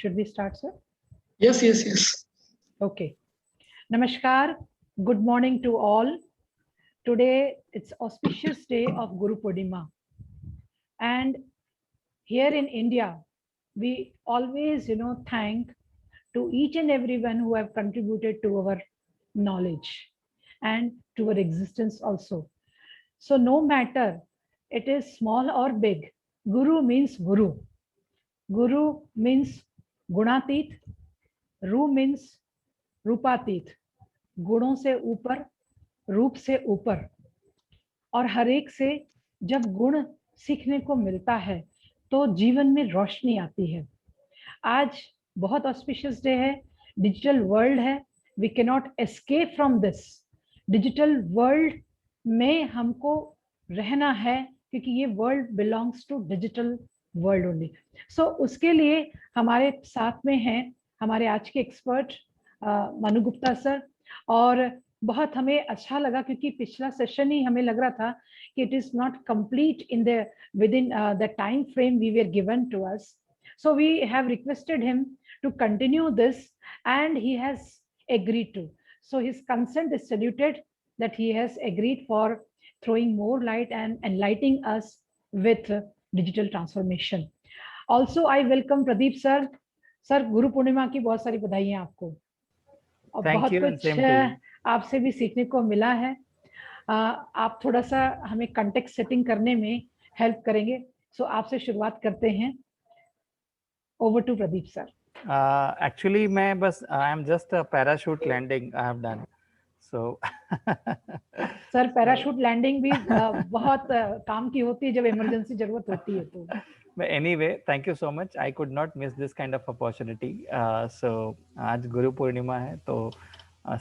Should we start, sir? Yes. Okay. Namaskar. Good morning to all. Today it's auspicious day of Guru Purnima. And here in India, we always, thank to each and everyone who have contributed to our knowledge and to our existence also. So no matter it is small or big, Guru means Guru. Guru means Gunatit. Ru means रूपातीत, गुणों से ऊपर, रूप से ऊपर। और हर एक से जब गुण सीखने को मिलता है तो जीवन में रोशनी आती है। आज बहुत ऑस्पिशियस डे है, डिजिटल वर्ल्ड है, we can not escape from this. Digital world में हमको रहना है क्योंकि ये world belongs to digital world only. So उसके लिए हमारे साथ में हैं हमारे आज के एक्सपर्ट मनु गुप्ता सर। और बहुत हमें अच्छा लगा क्योंकि पिछला सेशन ही हमें लग रहा था कि it is not complete in the within the time frame we were given to us. So we have requested him to continue this and he has agreed to. So his consent is saluted that he has agreed for throwing more light and enlightening us with digital transformation. Also I welcome Pradeep sir. Sir, Guru Purnima की बहुत सारी बधाइयां आपको और बहुत कुछ आपसे भी सीखने को मिला है। आप थोड़ा सा हमें कंटेक्स्ट सेटिंग करने में हेल्प करेंगे। सो आपसे शुरुआत करते हैं। Over to Pradeep sir. Actually मैं बस I am just a parachute landing I have done so sir parachute landing भी बहुत काम की होती है जब इमरजेंसी जरूरत होती है तो। But anyway, thank you so much. I could not miss this kind of opportunity. So आज गुरु पूर्णिमा है तो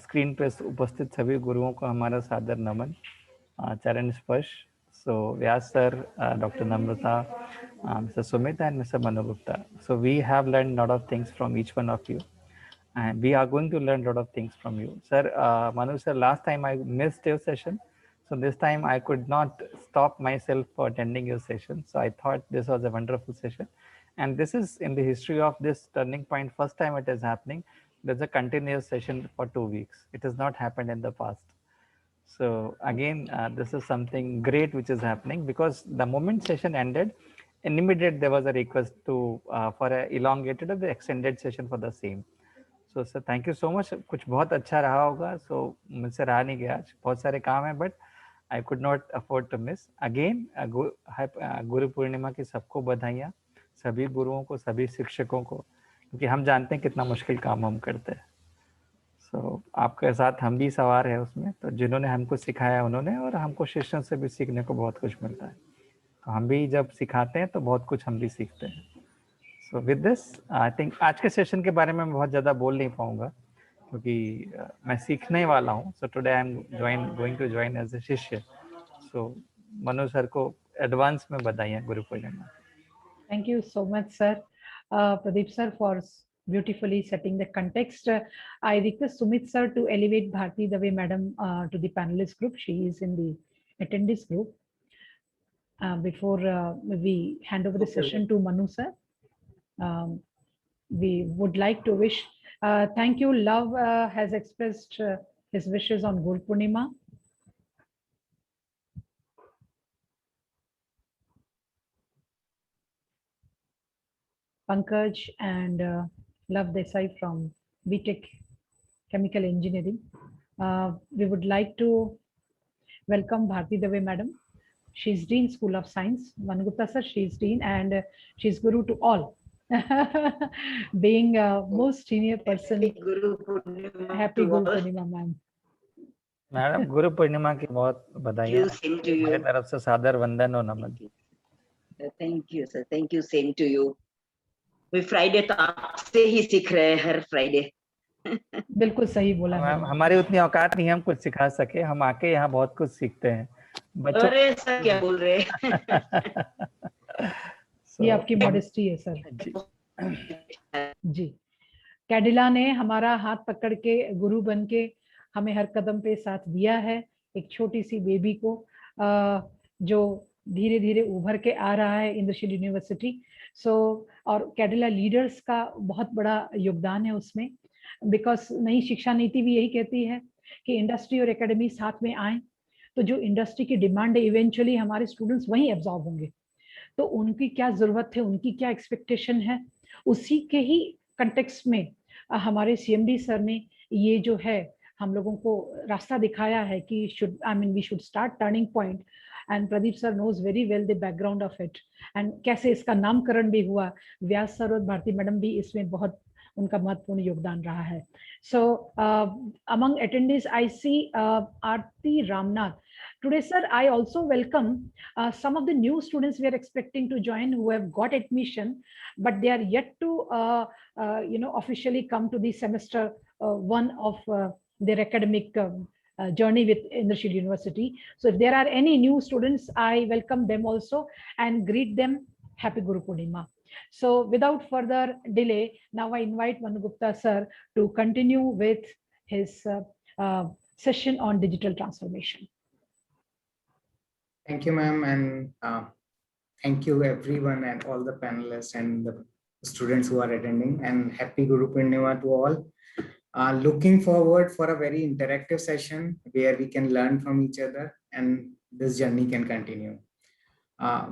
स्क्रीन पे उपस्थित सभी गुरुओं को हमारा सादर नमन, चरण स्पर्श। So Vyas sir, doctor Namrata, mister Sumit and mister Manu Gupta. So we have learned a lot of things from each one of you, and we are going to learn a lot of things from you. Sir, Manu sir, last time I missed your session. So this time I could not stop myself for attending your session. So I thought this was a wonderful session. And this is in the history of this turning point, first time it is happening. There's a continuous session for 2 weeks. It has not happened in the past. So again, this is something great which is happening because the moment session ended, immediately there was a request to for a elongated or the extended session for the same. So sir, thank you so much. कुछ बहुत अच्छा रहा होगा. So मुझसे रहा नहीं गया आज, बहुत सारे काम हैं, but I could not afford to miss. Again, Guru Purnima की सबको बधाइयाँ, सभी गुरुओं को, सभी शिक्षकों को, क्योंकि हम जानते हैं कितना मुश्किल काम हम करते हैं। So आपके साथ हम भी सवार है उसमें, तो जिन्होंने हमको सिखाया उन्होंने, और हमको शिष्यों से भी सीखने को बहुत कुछ मिलता है। तो हम भी जब सिखाते हैं तो बहुत कुछ हम भी सीखते हैं। So with this, I think आज के सेशन के बारे में मैं बहुत ज़्यादा बोल नहीं पाऊँगा क्योंकि मैं सीखने वाला हूँ। So today I am going to join as a शिष्य। सो मनु सर को एडवांस में बधाइयाँ Guru Purnima. Thank you so much sir, Pradeep sir, for beautifully setting the context. I request Sumit sir to elevate Bharti Dave madam to the panelist group. She is in the attendees group. Before we hand over the session to Manu sir, we would like to wish thank you. Love has expressed his wishes on Guru Purnima. Pankaj and Love Desai from BTech Chemical Engineering. We would like to welcome Bharti Dave madam. She's Dean School of Science. Manu Gupta sir, she's Dean and she's Guru to all. Being most senior person. Happy Guru Purnima ma'am. Madam Guru Purnima की बहुत बधाइयाँ, मेरे तरफ से सादर वंदन और नमन। Thank you sir, thank you, same to you. We Friday तो आपसे ही सीख रहे हैं हर फ्राइडे। बिल्कुल सही बोला मैम, हमारी उतनी औकात नहीं हम कुछ सिखा सके, हम आके यहाँ बहुत कुछ सीखते हैं बच्चों। अरे सर क्या बोल रहे हैं। ये आपकी मॉडेस्टी है सर जी। कैडिला ने हमारा हाथ पकड़ के गुरु बन के हमें हर कदम पे साथ दिया है। एक छोटी सी बेबी को जो धीरे धीरे उभर के आ रहा है इंद्रशील यूनिवर्सिटी। सो और कैडिला लीडर्स का बहुत बड़ा योगदान है उसमें, बिकॉज नई शिक्षा नीति भी यही कहती है कि इंडस्ट्री और एकेडमी साथ में आए, तो जो इंडस्ट्री की डिमांड है इवेंचुअली हमारे स्टूडेंट्स वहीं एब्जॉर्ब होंगे। तो उनकी क्या जरूरत है, उनकी क्या एक्सपेक्टेशन है, उसी के ही कंटेक्स्ट में हमारे सीएमडी सर ने ये जो है हम लोगों को रास्ता दिखाया है कि should we should start turning point, and Pradeep sir knows very well the background of it, and कैसे इसका नामकरण भी हुआ। व्यास सर और भारती मैडम भी इसमें बहुत उनका महत्वपूर्ण योगदान रहा है। So among attendees I see Aarti Ramnath. Today, sir, I also welcome some of the new students we are expecting to join who have got admission, but they are yet to officially come to the semester one of their academic journey with Indrashil University. So if there are any new students, I welcome them also and greet them Happy Guru Purnima. So without further delay, now I invite Manu Gupta sir to continue with his session on digital transformation. Thank you, ma'am, and thank you everyone and all the panelists and the students who are attending, and happy Guru Purnima to all. Looking forward for a very interactive session where we can learn from each other and this journey can continue.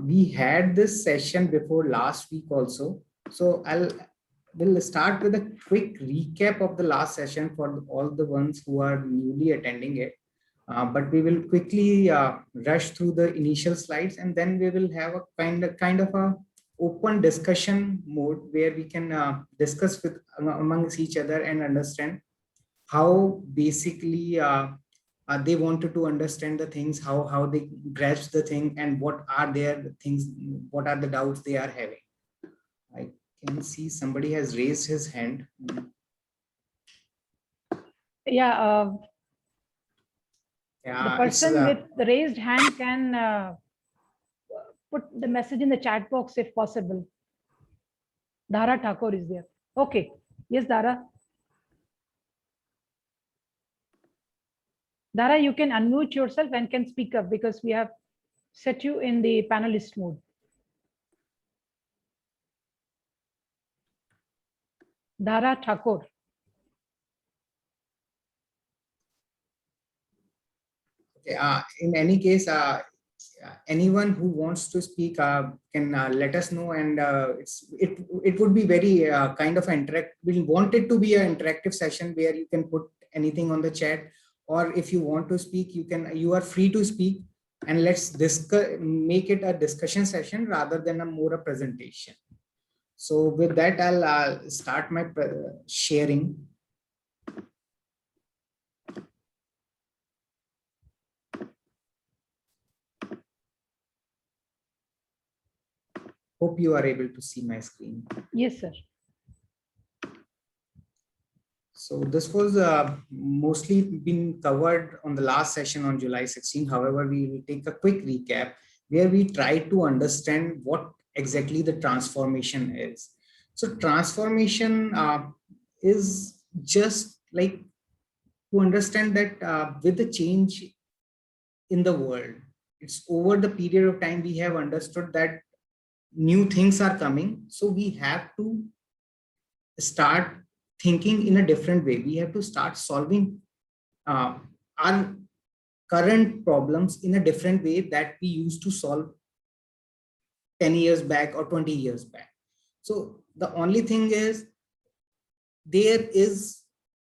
We had this session before last week also, so we'll start with a quick recap of the last session for all the ones who are newly attending it. But we will quickly rush through the initial slides, and then we will have a kind of a open discussion mode where we can discuss with amongst each other and understand how basically they wanted to understand the things, how they grasp the thing, and what are their things, what are the doubts they are having. I can see somebody has raised his hand. Yeah. Yeah, the person with the raised hand can put the message in the chat box if possible. Dara Thakur is there. Okay. Yes, Dara. Dara, you can unmute yourself and can speak up because we have set you in the panelist mode. Dara Thakur. Okay, in any case, anyone who wants to speak can let us know, and it would be very kind of interactive. We want it to be an interactive session where you can put anything on the chat, or if you want to speak, you are free to speak, and let's make it a discussion session rather than a presentation. So with that, I'll start my sharing. Hope you are able to see my screen. Yes, sir. So this was mostly been covered on the last session on July 16. However, we will take a quick recap where we try to understand what exactly the transformation is. So transformation is just like to understand that with the change in the world, it's over the period of time we have understood that new things are coming. So we have to start thinking in a different way. We have to start solving our current problems in a different way that we used to solve 10 years back or 20 years back. So the only thing is there is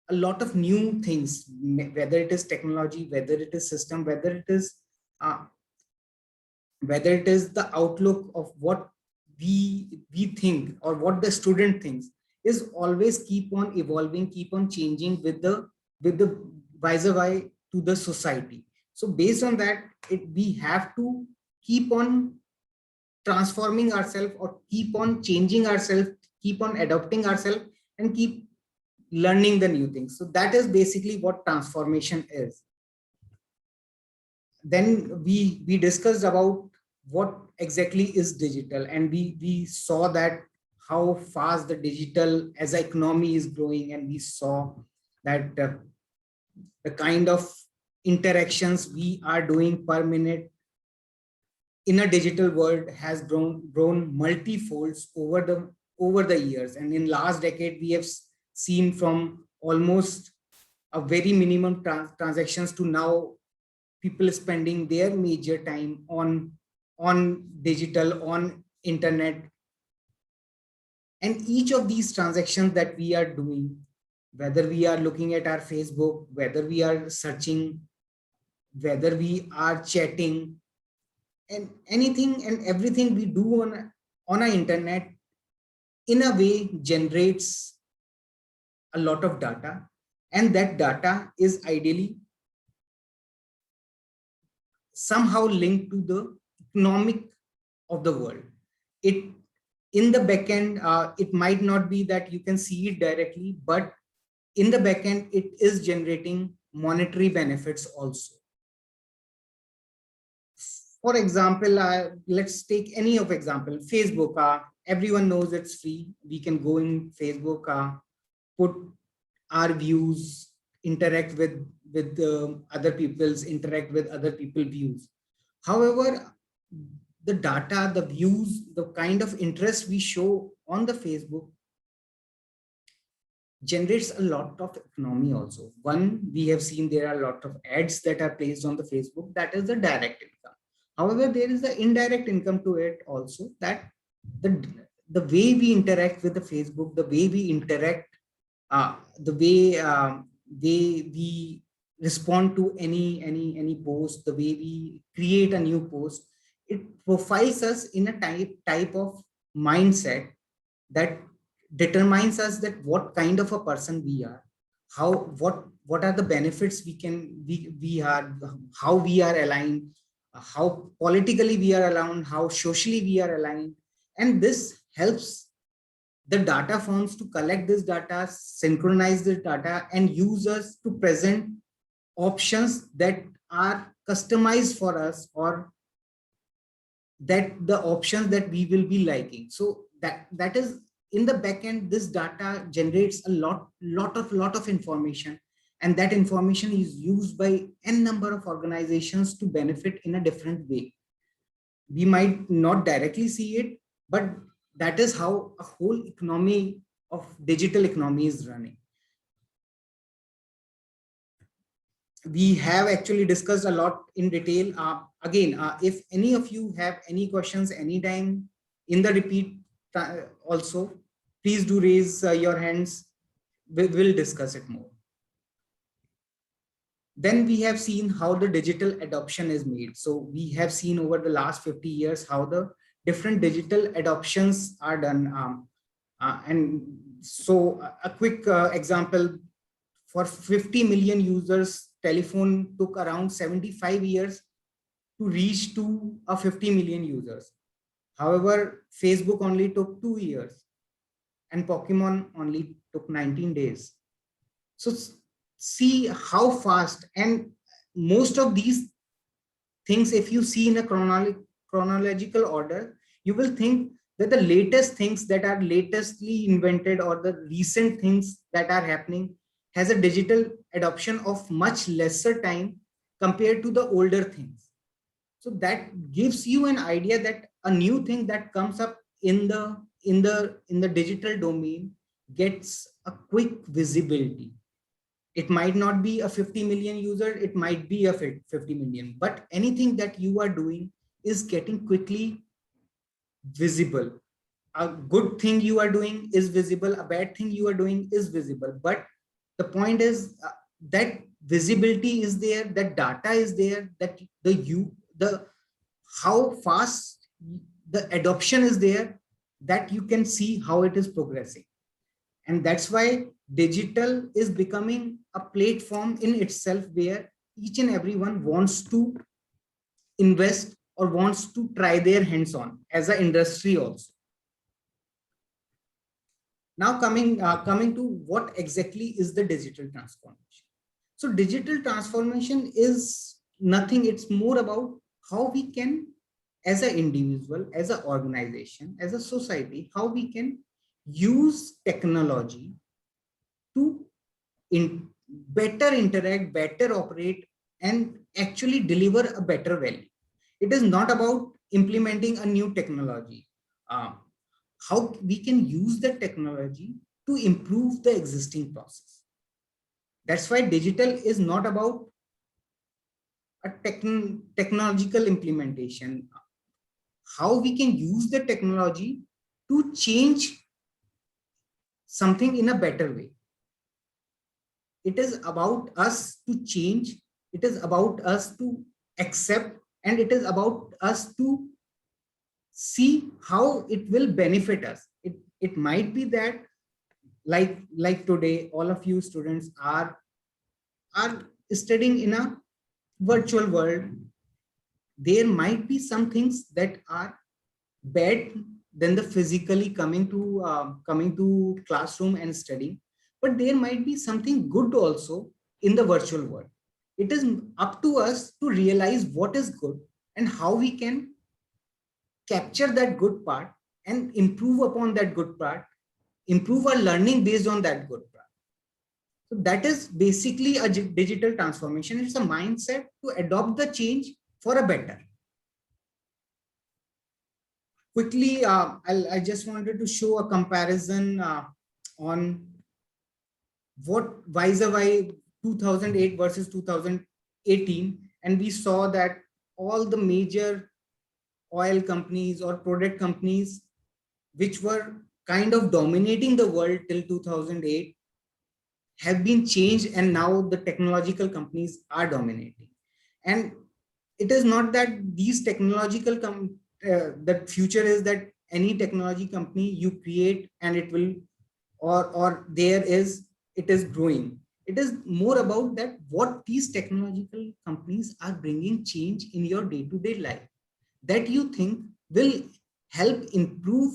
a lot of new things, whether it is technology, whether it is system, whether it is the outlook of what we think or what the student thinks is always keep on evolving, keep on changing with the vis-a-vis to the society. So based on that, we have to keep on transforming ourselves or keep on changing ourselves, keep on adopting ourselves, and keep learning the new things. So that is basically what transformation is. Then we discussed about what exactly is digital, and we saw that how fast the digital as an economy is growing, and we saw that the kind of interactions we are doing per minute in a digital world has grown multi-folds over the years. And in last decade, we have seen from almost a very minimum transactions to now people spending their major time on digital, on internet. And each of these transactions that we are doing, whether we are looking at our Facebook, whether we are searching, whether we are chatting, and anything and everything we do on our internet, in a way generates a lot of data. And that data is ideally somehow linked to the economic of the world. It in the backend, it might not be that you can see it directly, but in the backend, it is generating monetary benefits also. For example, let's take any of example. Facebook, everyone knows it's free. We can go in Facebook, put our views, interact with other people's, interact with other people's views. However, the data, the views, the kind of interest we show on the Facebook generates a lot of economy also. One, we have seen there are a lot of ads that are placed on the Facebook. That is the direct income. However, there is the indirect income to it also, that the way we interact with the Facebook, the way we interact, the way we respond to any post, the way we create a new post, it profiles us in a type of mindset that determines us that what kind of a person we are, what are the benefits we are, how we are aligned, how politically we are aligned, how socially we are aligned. And this helps the data firms to collect this data, synchronize this data, and use us to present options that are customized for us, or that the options that we will be liking. So that is in the backend, this data generates a lot of information, and that information is used by n number of organizations to benefit in a different way. We might not directly see it, but that is how a whole economy of digital economy is running. We have actually discussed a lot in detail. Again, if any of you have any questions anytime in the repeat also, please do raise your hands. We'll discuss it more. Then we have seen how the digital adoption is made. So we have seen over the last 50 years how the different digital adoptions are done. And so a quick example, for 50 million users, telephone took around 75 years to reach to a 50 million users. However, Facebook only took 2 years, and Pokemon only took 19 days. So see how fast, and most of these things, if you see in a chronological order, you will think that the latest things that are latestly invented, or the recent things that are happening, has a digital adoption of much lesser time compared to the older things. So that gives you an idea that a new thing that comes up in the digital domain gets a quick visibility. It might not be a 50 million user, it might be a 50 million, but anything that you are doing is getting quickly visible. A good thing you are doing is visible, a bad thing you are doing is visible. But the point is that visibility is there, that data is there, that how fast the adoption is there, that you can see how it is progressing. And that's why digital is becoming a platform in itself, where each and everyone wants to invest or wants to try their hands on as an industry also. Now coming to what exactly is the digital transformation. So digital transformation is nothing, it's more about how we can, as an individual, as an organization, as a society, how we can use technology to better interact, better operate, and actually deliver a better value. It is not about implementing a new technology, how we can use the technology to improve the existing process. That's why digital is not about a technological implementation. How we can use the technology to change something in a better way. It is about us to change. It is about us to accept, and it is about us to see how it will benefit us. It might be that like today, all of you students are studying in a virtual world. There might be some things that are bad than the physically coming to classroom and studying, but there might be something good also in the virtual world. It is up to us to realize what is good and how we can capture that good part and improve upon that good part, improve our learning based on that good part. So that is basically a digital transformation. It's a mindset to adopt the change for a better. Quickly, I just wanted to show a comparison on what vis-a-vis 2008 versus 2018. And we saw that all the major oil companies or product companies, which were kind of dominating the world till 2008, have been changed, and now the technological companies are dominating. And it is not that these technological the future is that any technology company you create and it will or it is growing. It is more about that what these technological companies are bringing change in your day-to-day life that you think will help improve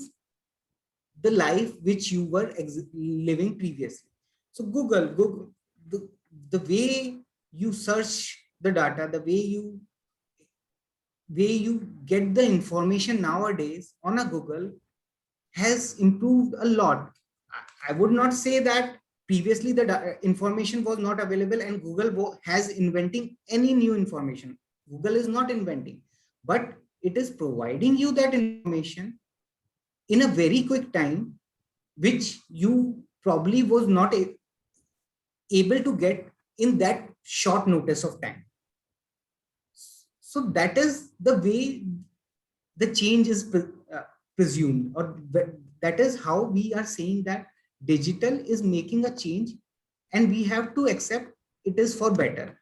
the life which you were living previously. So Google, the way you search the data, the way you get the information nowadays on a Google has improved a lot. I would not say that previously the information was not available and Google has inventing any new information. Google is not inventing, but it is providing you that information in a very quick time, which you probably was not able to get in that short notice of time. So that is the way the change is presumed, or that is how we are saying that digital is making a change and we have to accept it is for better.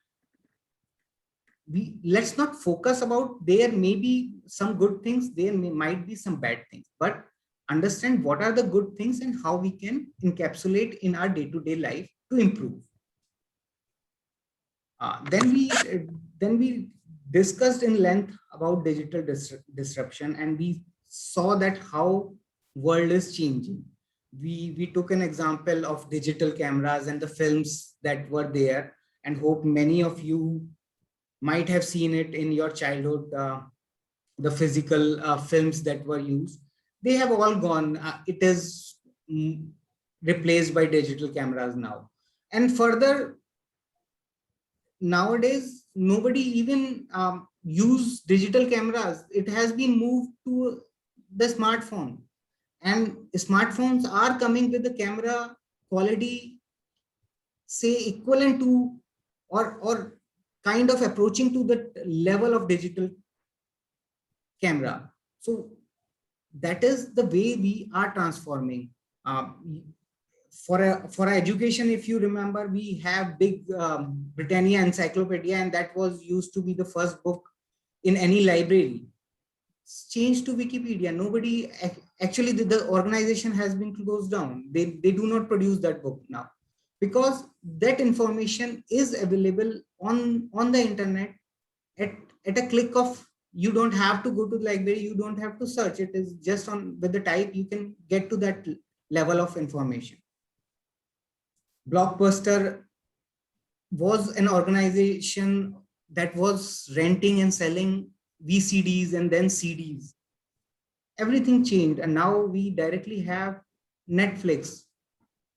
Let's not focus about there may be some good things, there might be some bad things, but understand what are the good things and how we can encapsulate in our day-to-day life to improve. Then we discussed in length about digital disruption, and we saw that how world is changing. We took an example of digital cameras and the films that were there, and hope many of you might have seen it in your childhood. The physical films that were used, they have all gone. It is replaced by digital cameras now. And further, nowadays, nobody even use digital cameras. It has been moved to the smartphone. And smartphones are coming with the camera quality, say, equivalent to or kind of approaching to the level of digital camera. So that is the way we are transforming. For education, if you remember, we have big Britannia Encyclopedia, and that was used to be the first book in any library. It's changed to Wikipedia. Nobody, actually the organization has been closed down. They do not produce that book now, because that information is available on the internet at a click of. You don't have to go to the library, you don't have to search. It is just on with the type, you can get to that level of information. Blockbuster was an organization that was renting and selling VCDs and then CDs. Everything changed, and now we directly have Netflix.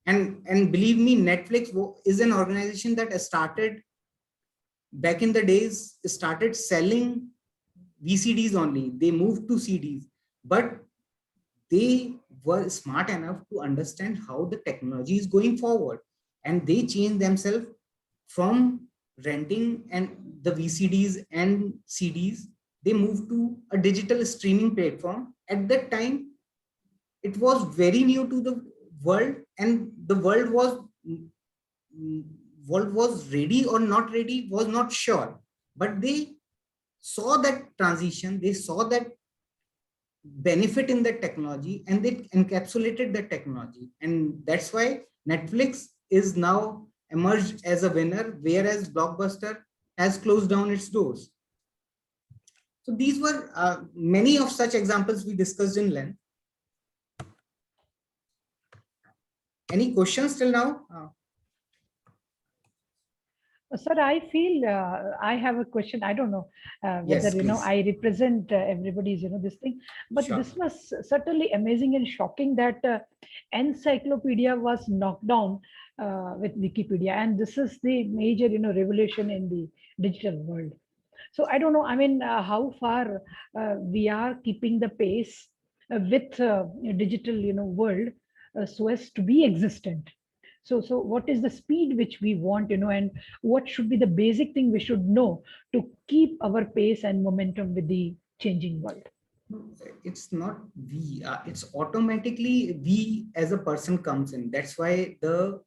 And believe me, Netflix is an organization that started back in the days, started selling VCDs only. They moved to CDs, but they were smart enough to understand how the technology is going forward, and they changed themselves from renting and the VCDs and CDs. They moved to a digital streaming platform. At that time, it was very new to the world, and the world was ready or not ready, was not sure, but they saw that transition, they saw that benefit in the technology, and they encapsulated the technology. And that's why Netflix is now emerged as a winner, whereas Blockbuster has closed down its doors. So these were many of such examples we discussed in length. Any questions till now? Sir, I feel I have a question. I don't know whether, Yes, please. I represent everybody's, this thing, but Sure. this was certainly amazing and shocking that encyclopedia was knocked down with Wikipedia. And this is the major, revolution in the digital world. So I don't know, I mean, how far we are keeping the pace with digital, world so as to be existent. So what is the speed which we want, and what should be the basic thing we should know to keep our pace and momentum with the changing world? It's not we, it's automatically we as a person comes in. That's why the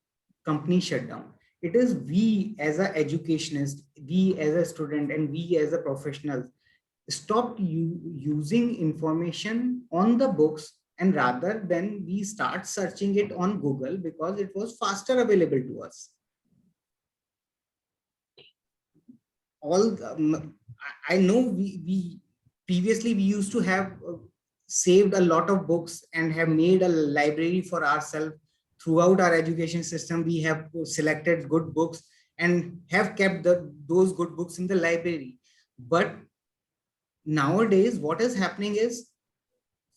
company shut down. It is we as an educationist, we as a student, and we as a professional stopped using information on the books, and rather than we start searching it on Google because it was faster available to us. I know we previously we used to have saved a lot of books and have made a library for ourselves. Throughout our education system, we have selected good books and have kept those good books in the library. But nowadays, what is happening is,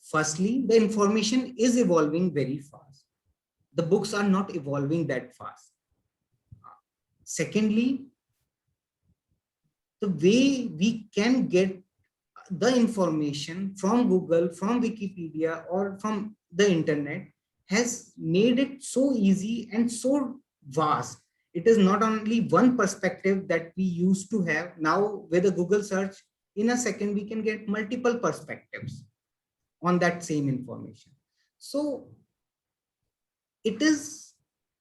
firstly, the information is evolving very fast. The books are not evolving that fast. Secondly, the way we can get the information from Google, from Wikipedia, or from the internet has made it so easy and so vast. It is not only one perspective that we used to have. Now, with a Google search, in a second, we can get multiple perspectives on that same information. So it is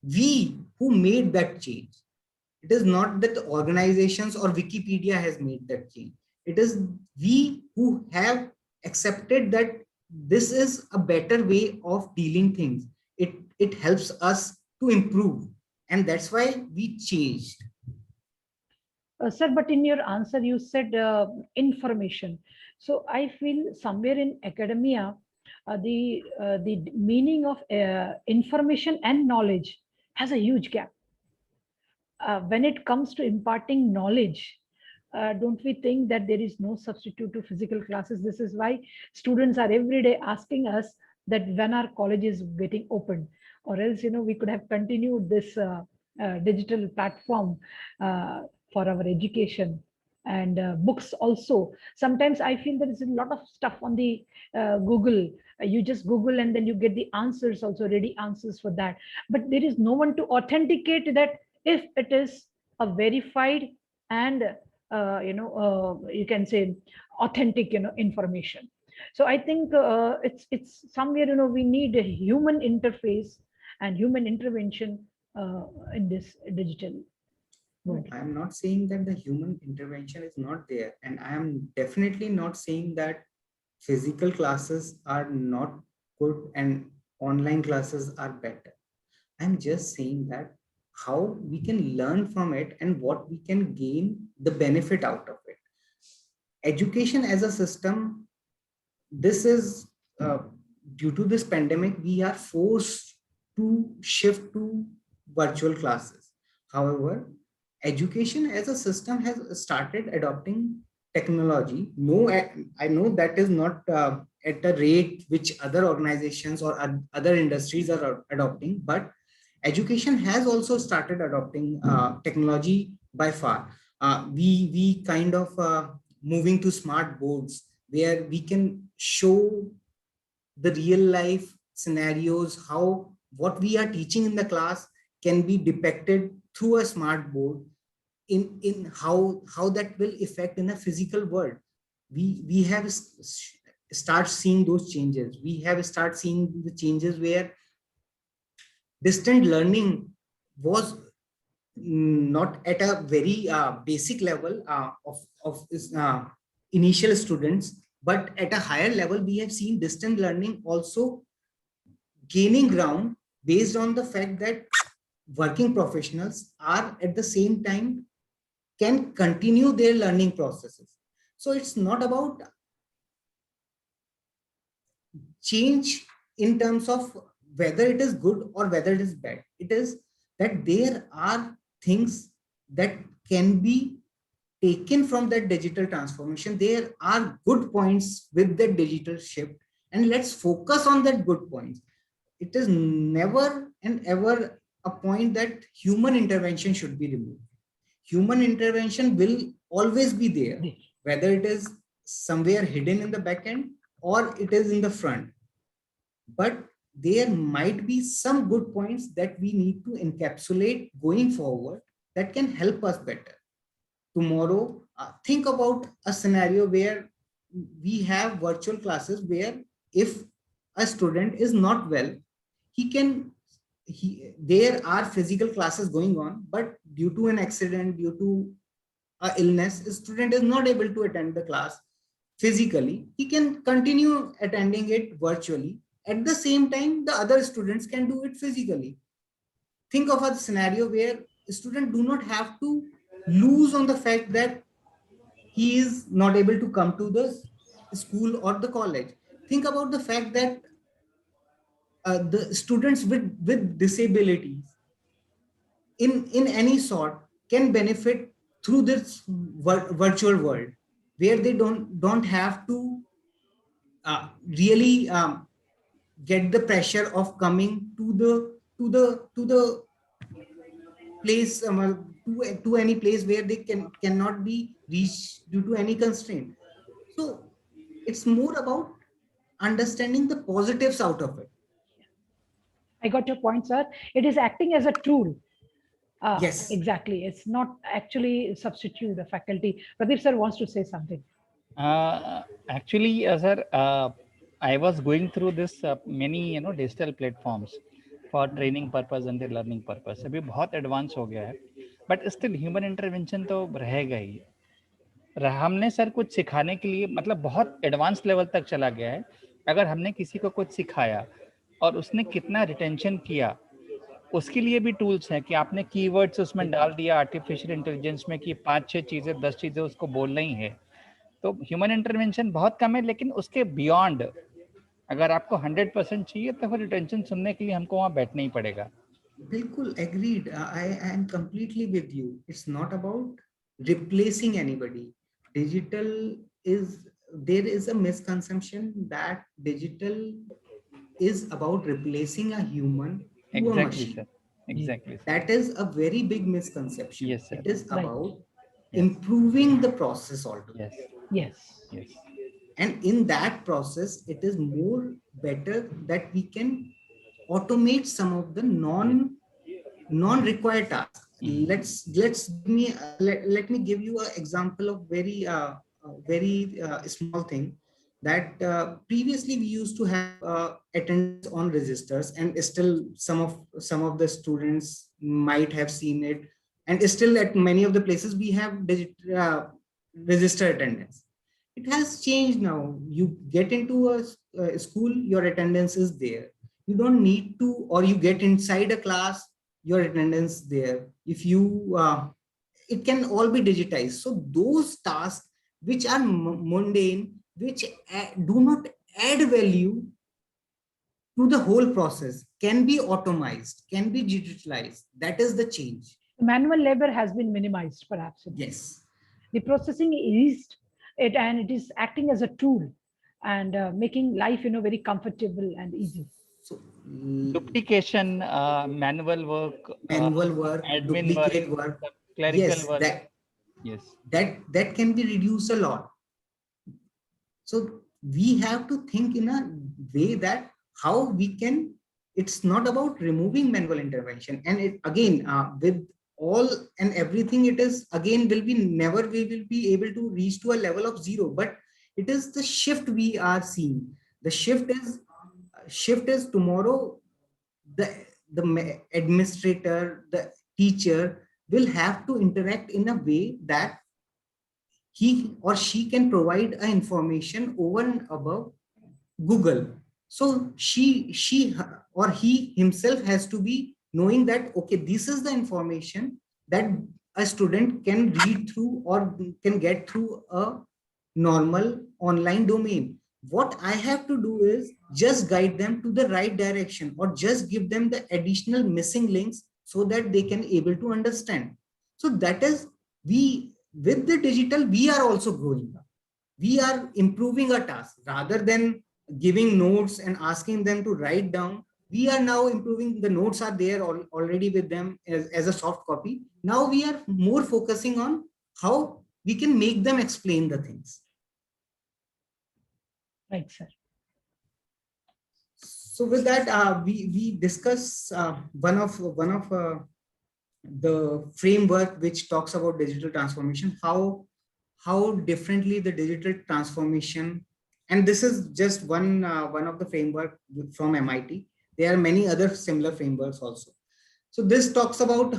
we who made that change. It is not that the organizations or Wikipedia has made that change. It is we who have accepted that this is a better way of dealing things. It helps us to improve, and that's why we changed. Sir, but in your answer, you said information. So I feel somewhere in academia, the meaning of information and knowledge has a huge gap. When it comes to imparting knowledge, don't we think that there is no substitute to physical classes? This is why students are every day asking us that when our college is getting opened, or else, we could have continued this digital platform for our education. And books also. Sometimes I feel there is a lot of stuff on the Google. You just Google and then you get the answers, also ready answers for that. But there is no one to authenticate that if it is a verified and you can say authentic information. So I think it's somewhere we need a human interface and human intervention in this digital world. I'm not saying that the human intervention is not there, and I am definitely not saying that physical classes are not good and online classes are better. I'm just saying that how we can learn from it and what we can gain the benefit out of it. Education as a system, this is due to this pandemic, we are forced to shift to virtual classes. However, education as a system has started adopting technology. No, I know that is not at a rate which other organizations or other industries are adopting, but education has also started adopting technology by far. We kind of moving to smart boards where we can show the real life scenarios, how what we are teaching in the class can be depicted through a smart board, in how that will affect in a physical world. We have start seeing those changes. We have start seeing the changes where distant learning was not at a very basic level of initial students, but at a higher level we have seen distant learning also gaining ground based on the fact that working professionals are at the same time can continue their learning processes. So it's not about change in terms of whether it is good or whether it is bad. It is that there are things that can be taken from that digital transformation. There are good points with the digital shift, and let's focus on that good points. It is never and ever a point that human intervention should be removed. Human intervention will always be there, whether it is somewhere hidden in the back end or it is in the front. But there might be some good points that we need to encapsulate going forward that can help us better. Tomorrow, think about a scenario where we have virtual classes where if a student is not well, there are physical classes going on, but due to an accident, due to an illness, a student is not able to attend the class physically. He can continue attending it virtually. At the same time, the other students can do it physically. Think of a scenario where students do not have to lose on the fact that he is not able to come to the school or the college. Think about the fact that the students with disabilities in any sort can benefit through this virtual world where they don't have to really get the pressure of coming to the place to any place where they cannot be reached due to any constraint. So it's more about understanding the positives out of it. I got your point, sir. It is acting as a tool. Yes, exactly. It's not actually substitute the faculty. Pradeep sir wants to say something. Actually, sir, I was going through this many digital platforms for training purpose and the learning purpose. अभी बहुत advance हो गया है, but still human intervention तो रहेगा ही. हमने sir कुछ सिखाने के लिए मतलब बहुत एडवांस लेवल तक चला गया है. अगर हमने किसी को कुछ सिखाया और उसने कितना रिटेंशन किया, उसके लिए भी टूल्स हैं कि आपने कीवर्ड्स उसमें डाल दिया आर्टिफिशियल इंटेलिजेंस में कि 5-6 चीज़ें 10 चीज़ें उसको बोलना ही है. तो ह्यूमन इंटरवेंशन बहुत कम है, लेकिन उसके बियॉन्ड अगर आपको 100% चाहिए तो फिर रिटेंशन सुनने के लिए हमको वहाँ बैठना ही पड़ेगा. बिल्कुल agreed. I am completely with you. It's not about replacing anybody. Digital there is a misconception that digital is about replacing a human to a machine. Sir. Exactly. Sir. That is a very big misconception. Yes, sir. It is Right. about improving the process altogether. Yes. Yes. And in that process, it is more better that we can automate some of the non-required tasks. Let me give you an example of very small thing that previously we used to have attendance on registers, and still some of the students might have seen it, and still at many of the places we have register attendance. It has changed now. You get into a school, your attendance is there. You don't need to, or you get inside a class, your attendance there. If you, it can all be digitized. So those tasks which are mundane, which do not add value to the whole process, can be automized, can be digitalized. That is the change. Manual labor has been minimized, perhaps. Yes. The processing eased it, and it is acting as a tool and making life, very comfortable and easy. So duplication, manual work, admin duplicate work, clerical yes, work. Yes. That can be reduced a lot. So we have to think in a way that how we can, it's not about removing manual intervention. And it, again, with all and everything, it is again will be never we will be able to reach to a level of zero, but it is the shift we are seeing. The shift is tomorrow, the administrator, the teacher will have to interact in a way that he or she can provide a information over and above Google. So she or he himself has to be knowing that, okay, this is the information that a student can read through or can get through a normal online domain. What I have to do is just guide them to the right direction or just give them the additional missing links so that they can able to understand. So that is, we with the digital, we are also growing up. We are improving our task rather than giving notes and asking them to write down. We are now improving, the notes are there already with them as a soft copy. Now we are more focusing on how we can make them explain the things. Right, sir. So with that, we discuss one of the framework which talks about digital transformation, how differently the digital transformation, and this is just one of the framework from MIT. There are many other similar frameworks also. So this talks about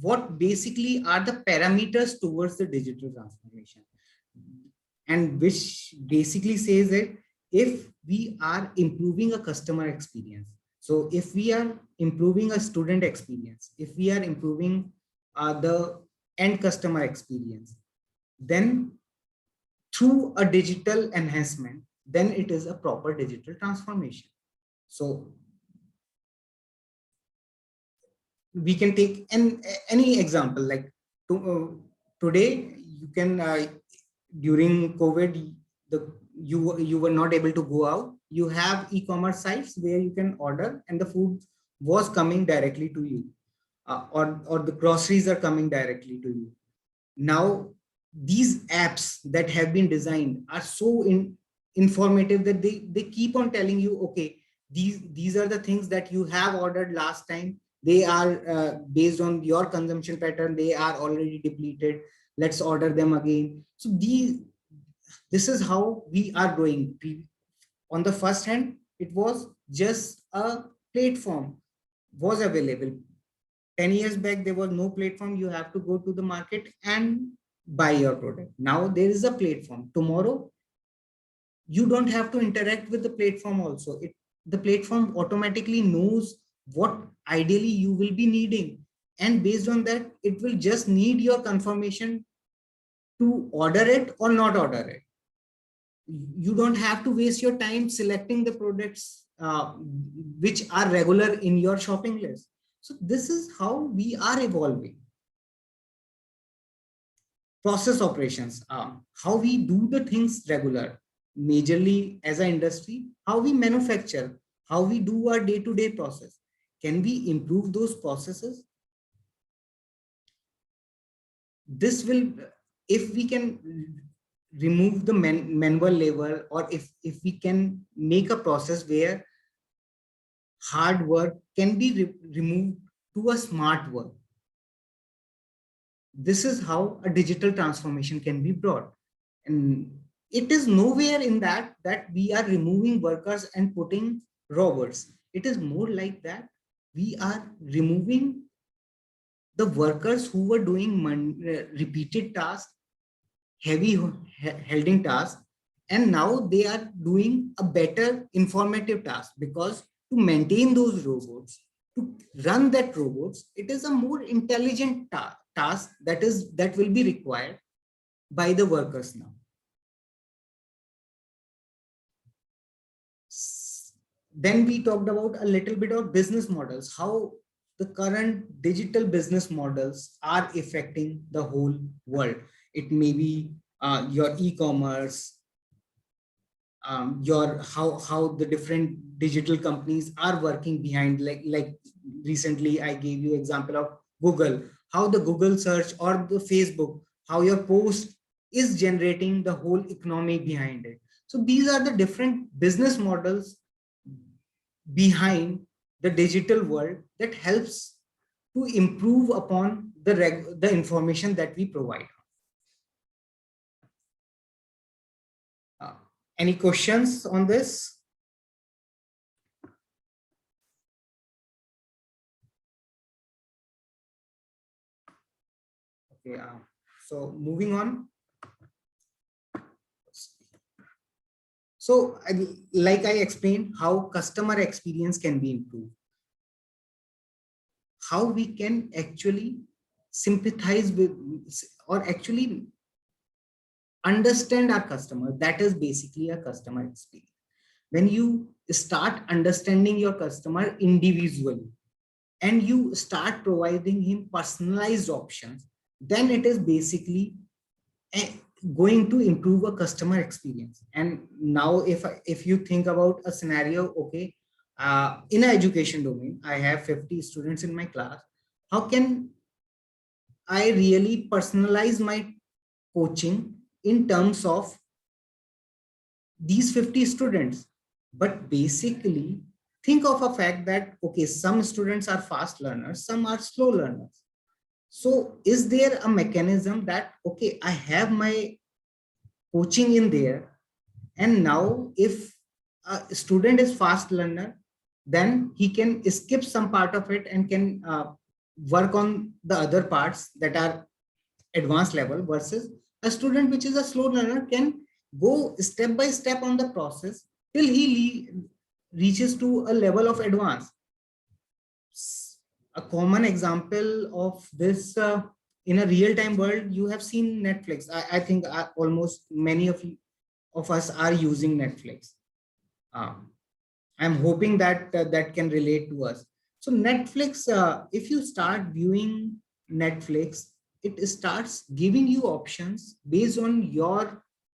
what basically are the parameters towards the digital transformation, and which basically says that if we are improving a customer experience, so if we are improving a student experience, if we are improving the end customer experience, then through a digital enhancement, then it is a proper digital transformation. So we can take any example, like today you can during COVID, you were not able to go out. You have e-commerce sites where you can order and the food was coming directly to you, or the groceries are coming directly to you. Now these apps that have been designed are so informative that they keep on telling you, okay, these are the things that you have ordered last time. They are based on your consumption pattern, they are already depleted, let's order them again. So this is how we are going. On the first hand, it was just a platform was available. 10 years back, there was no platform. You have to go to the market and buy your product. Now there is a platform. Tomorrow, you don't have to interact with the platform also. The platform automatically knows what ideally you will be needing. And based on that, it will just need your confirmation to order it or not order it. You don't have to waste your time selecting the products which are regular in your shopping list. So this is how we are evolving. Process operations, how we do the things regular, majorly as an industry, how we manufacture, how we do our day-to-day process. Can we improve those processes? This will, if we can remove the manual labor, or if we can make a process where hard work can be removed to a smart work. This is how a digital transformation can be brought. And it is nowhere in that we are removing workers and putting robots. It is more like that we are removing the workers who were doing repeated tasks, heavy holding tasks, and now they are doing a better informative task, because to maintain those robots, to run that robots, it is a more intelligent task that will be required by the workers now. Then we talked about a little bit of business models, how the current digital business models are affecting the whole world. It may be your e-commerce, your how the different digital companies are working behind, like recently I gave you example of Google, how the Google search or the Facebook how your post is generating the whole economy behind it. So these are the different business models behind the digital world that helps to improve upon the information that we provide. Any questions on this? Okay, so moving on. So like I explained, how customer experience can be improved, how we can actually sympathize with or actually understand our customer. That is basically a customer experience. When you start understanding your customer individually and you start providing him personalized options, then it is basically going to improve a customer experience. And now if you think about a scenario, okay, in an education domain, I have 50 students in my class. How can I really personalize my coaching in terms of these 50 students? But basically think of a fact that, okay, some students are fast learners, some are slow learners. So is there a mechanism that, okay, I have my coaching in there, and now if a student is fast learner, then he can skip some part of it and can work on the other parts that are advanced level, versus a student which is a slow learner can go step by step on the process till he reaches to a level of advance. A common example of this in a real-time world, you have seen Netflix. I think almost many of us are using Netflix. I'm hoping that that can relate to us. So Netflix, if you start viewing Netflix, it starts giving you options based on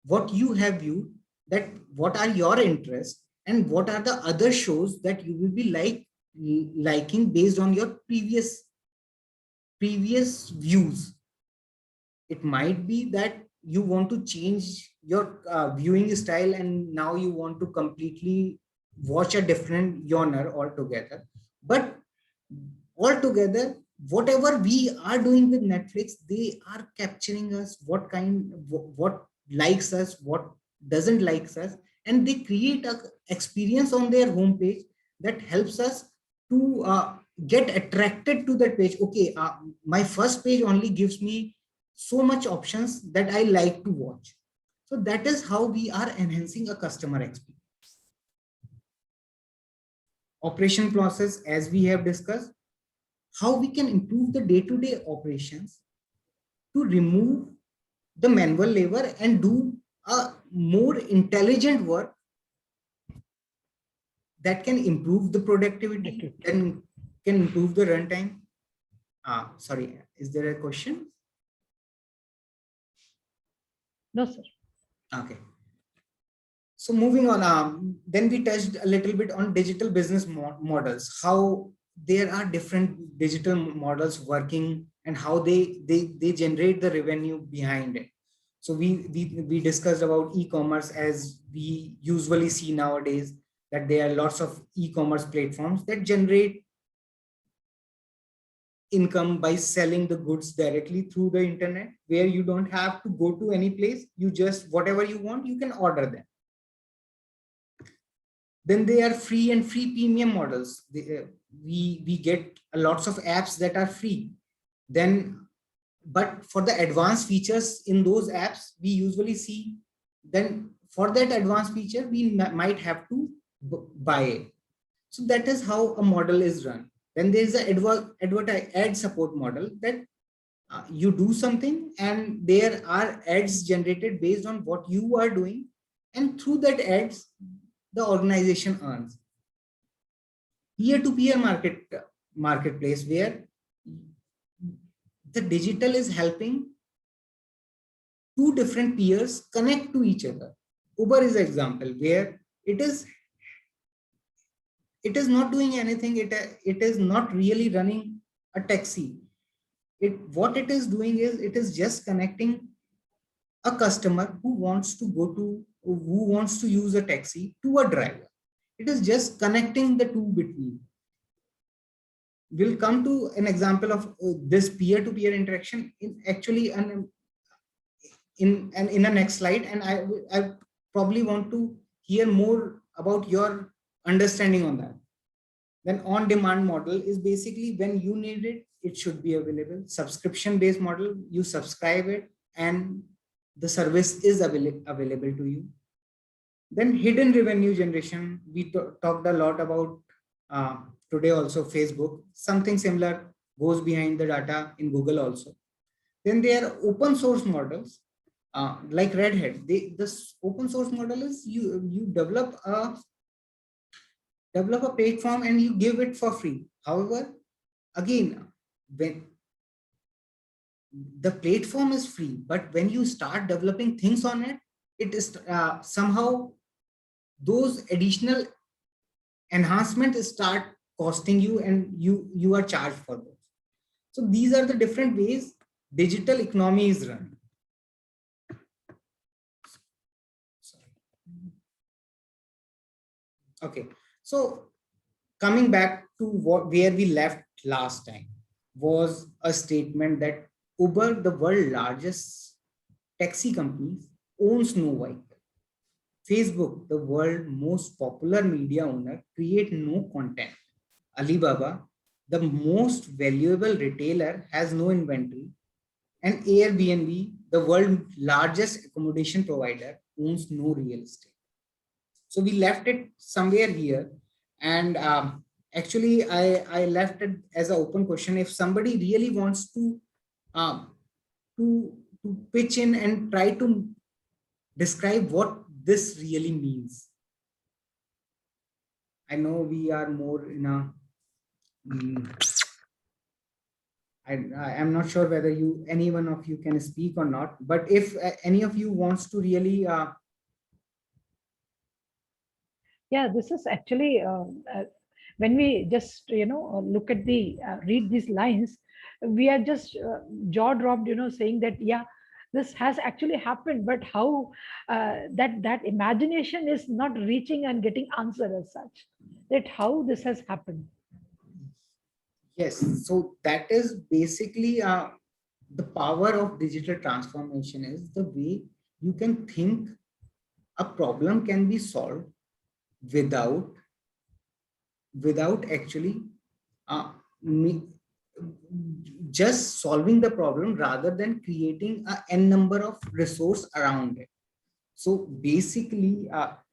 what you have viewed, that what are your interests and what are the other shows that you will be liking based on your previous views. It might be that you want to change your viewing style and now you want to completely watch a different genre altogether. But altogether, whatever we are doing with Netflix, they are capturing us, what likes us, what doesn't likes us, and they create a experience on their homepage that helps us to get attracted to that page. Okay, my first page only gives me so much options that I like to watch. So that is how we are enhancing a customer experience. Operation process, as we have discussed, how we can improve the day-to-day operations to remove the manual labor and do a more intelligent work that can improve the productivity and can improve the runtime. Sorry, is there a question? No, sir. Okay. So moving on, then we touched a little bit on digital business models, how there are different digital models working and how they generate the revenue behind it. So we discussed about e-commerce, as we usually see nowadays, that there are lots of e-commerce platforms that generate income by selling the goods directly through the internet, where you don't have to go to any place. You just, whatever you want, you can order them. Then there are free and free premium models. We get lots of apps that are free. Then, but for the advanced features in those apps, we usually see, then for that advanced feature, we might have to buy it. So that is how a model is run. Then there is an ad support model, that you do something and there are ads generated based on what you are doing, and through that ads, the organization earns. Peer-to-peer marketplace, where the digital is helping two different peers connect to each other. Uber is an example where it is not doing anything. It is not really running a taxi. what it is doing is it is just connecting a customer who wants to use a taxi to a driver. It is just connecting the two between. We'll come to an example of this peer-to-peer interaction in actually in a next slide, and I probably want to hear more about your understanding on that. Then on-demand model is basically when you need it, it should be available. Subscription-based model, you subscribe it and the service is available to you. Then hidden revenue generation, we talked a lot about today also. Facebook, something similar goes behind the data in Google also. Then there are open source models like Red Hat. This open source model is you develop a platform and you give it for free. However, again, when the platform is free, but when you start developing things on it, it is somehow those additional enhancements start costing you, and you are charged for those. So these are the different ways digital economy is run. Okay, so coming back to where we left last time was a statement that Uber, the world's largest taxi company, owns no vehicle. Facebook, the world's most popular media owner, create no content. Alibaba, the most valuable retailer, has no inventory. And Airbnb, the world's largest accommodation provider, owns no real estate. So we left it somewhere here. And actually, I left it as an open question. If somebody really wants to pitch in and try to describe what this really means. I know we are more in a I'm not sure whether any one of you can speak or not, but if any of you wants to really yeah, this is actually when we just look at the read these lines, we are just jaw dropped, saying that yeah, this has actually happened, but how that imagination is not reaching and getting answer as such, that how this has happened. Yes, so that is basically the power of digital transformation is the way you can think a problem can be solved without actually just solving the problem rather than creating a n number of resource around it. So basically,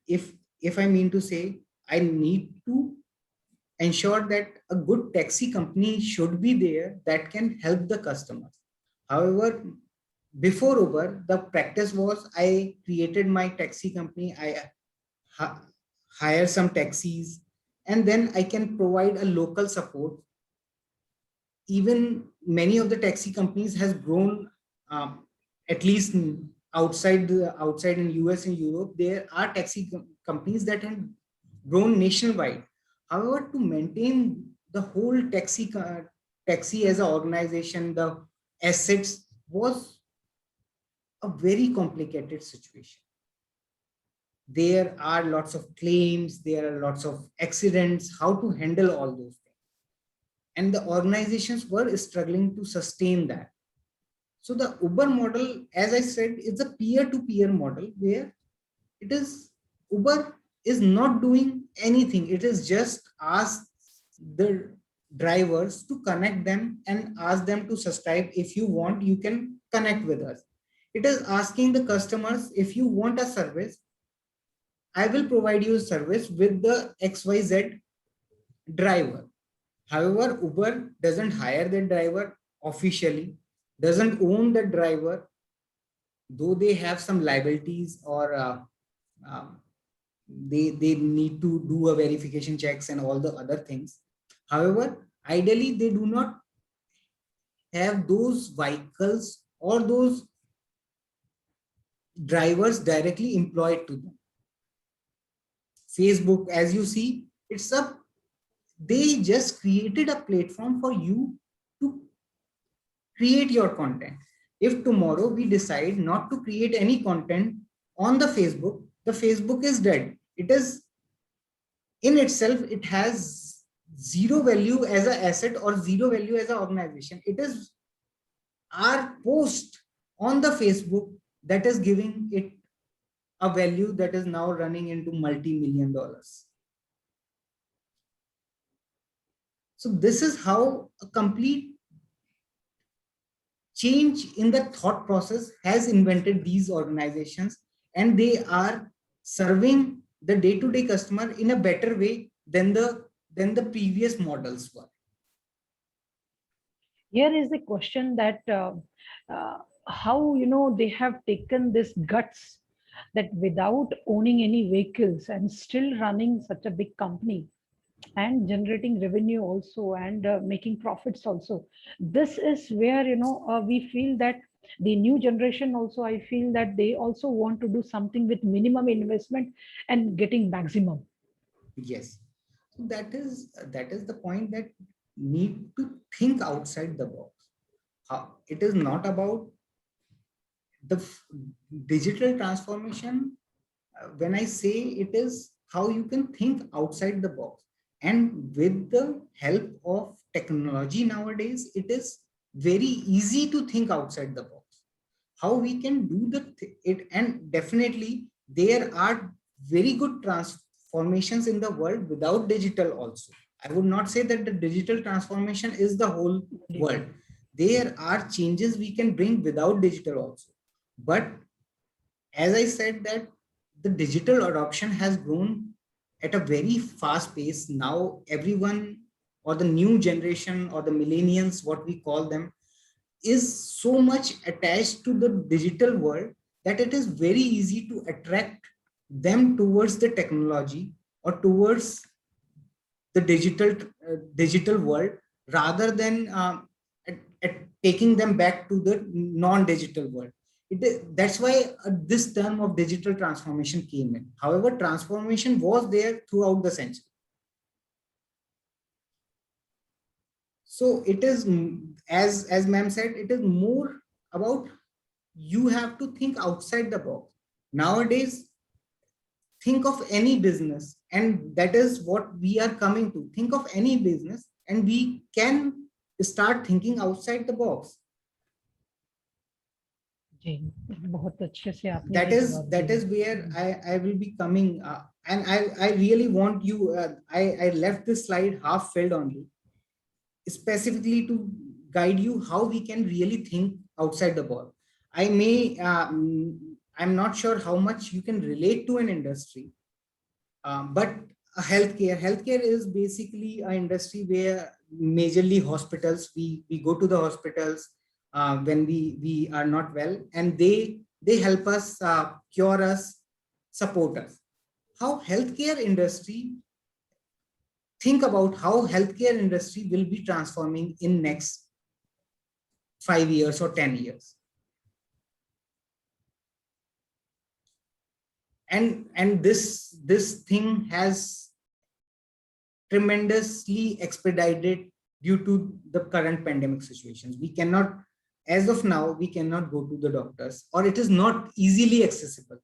if I mean to say, I need to ensure that a good taxi company should be there that can help the customers. However, before Uber, the practice was I created my taxi company, I hire some taxis, and then I can provide a local support. Even many of the taxi companies has grown, at least outside in US and Europe, there are taxi companies that have grown nationwide. However, to maintain the whole taxi as an organization, the assets was a very complicated situation. There are lots of claims, there are lots of accidents, how to handle all those things. And the organizations were struggling to sustain that. So the Uber model, as I said, is a peer-to-peer model where it is Uber is not doing anything. It is just ask the drivers to connect them and ask them to subscribe. If you want, you can connect with us. It is asking the customers, if you want a service, I will provide you a service with the XYZ driver. However, Uber doesn't hire the driver officially, doesn't own the driver, though they have some liabilities or they need to do a verification checks and all the other things. However, ideally, they do not have those vehicles or those drivers directly employed to them. Facebook, as you see, they just created a platform for you to create your content. If tomorrow we decide not to create any content on the Facebook is dead. It is in itself, it has zero value as an asset or zero value as an organization. It is our post on the Facebook that is giving it a value that is now running into multi-million dollars. So this is how a complete change in the thought process has invented these organizations, and they are serving the day-to-day customer in a better way than the previous models were. Here is the question that how, you know, they have taken this guts that without owning any vehicles and still running such a big company and generating revenue also, and making profits also. This is where, you know, we feel that the new generation also, I feel that they also want to do something with minimum investment and getting maximum. Yes, that is the point, that need to think outside the box. It is not about the digital transformation. When I say, it is how you can think outside the box, and with the help of technology nowadays, it is very easy to think outside the box. How we can do it, and definitely there are very good transformations in the world without digital also. I would not say that the digital transformation is the whole world. There are changes we can bring without digital also. But as I said, that the digital adoption has grown at a very fast pace. Now everyone, or the new generation, or the millennials, what we call them, is so much attached to the digital world that it is very easy to attract them towards the technology or towards the digital world, rather than taking them back to the non-digital world. That's why this term of digital transformation came in. However, transformation was there throughout the century. So it is, as ma'am said, it is more about you have to think outside the box. Nowadays, think of any business, and that is what we are coming to. Think of any business and we can start thinking outside the box. That is where I will be coming, and I really want you, I left this slide half filled only, specifically to guide you how we can really think outside the box. I'm not sure how much you can relate to an industry, but healthcare is basically an industry where majorly hospitals, we go to the hospitals when we are not well, and they help us, cure us, support us. How healthcare industry, think about how healthcare industry will be transforming in next 5 years or 10 years. And this thing has tremendously expedited due to the current pandemic situations. We cannot, as of now, we cannot go to the doctors, or it is not easily accessible.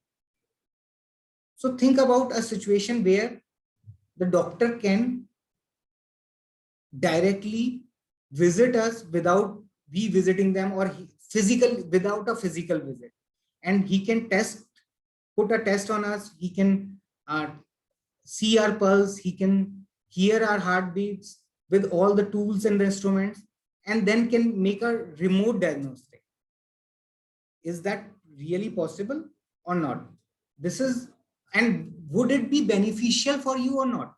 So think about a situation where the doctor can directly visit us without we visiting them, or without a physical visit, and he can put a test on us. He can see our pulse, he can hear our heartbeats with all the tools and the instruments, and then can make a remote diagnostic. Is that really possible or not? This is, and would it be beneficial for you or not?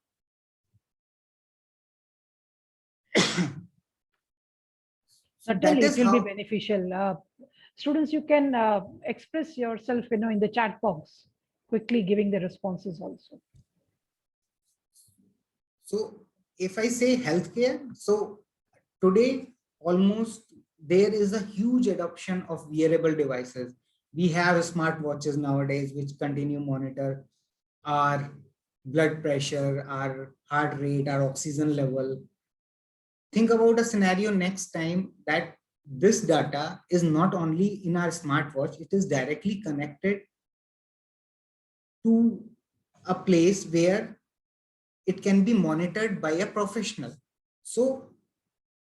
Certainly, it will be beneficial. Students, you can express yourself, you know, in the chat box, quickly giving the responses also. So if I say healthcare, so today almost there is a huge adoption of wearable devices. We have smartwatches nowadays which continue monitor our blood pressure, our heart rate, our oxygen level. Think about a scenario next time that this data is not only in our smartwatch, it is directly connected to a place where it can be monitored by a professional. So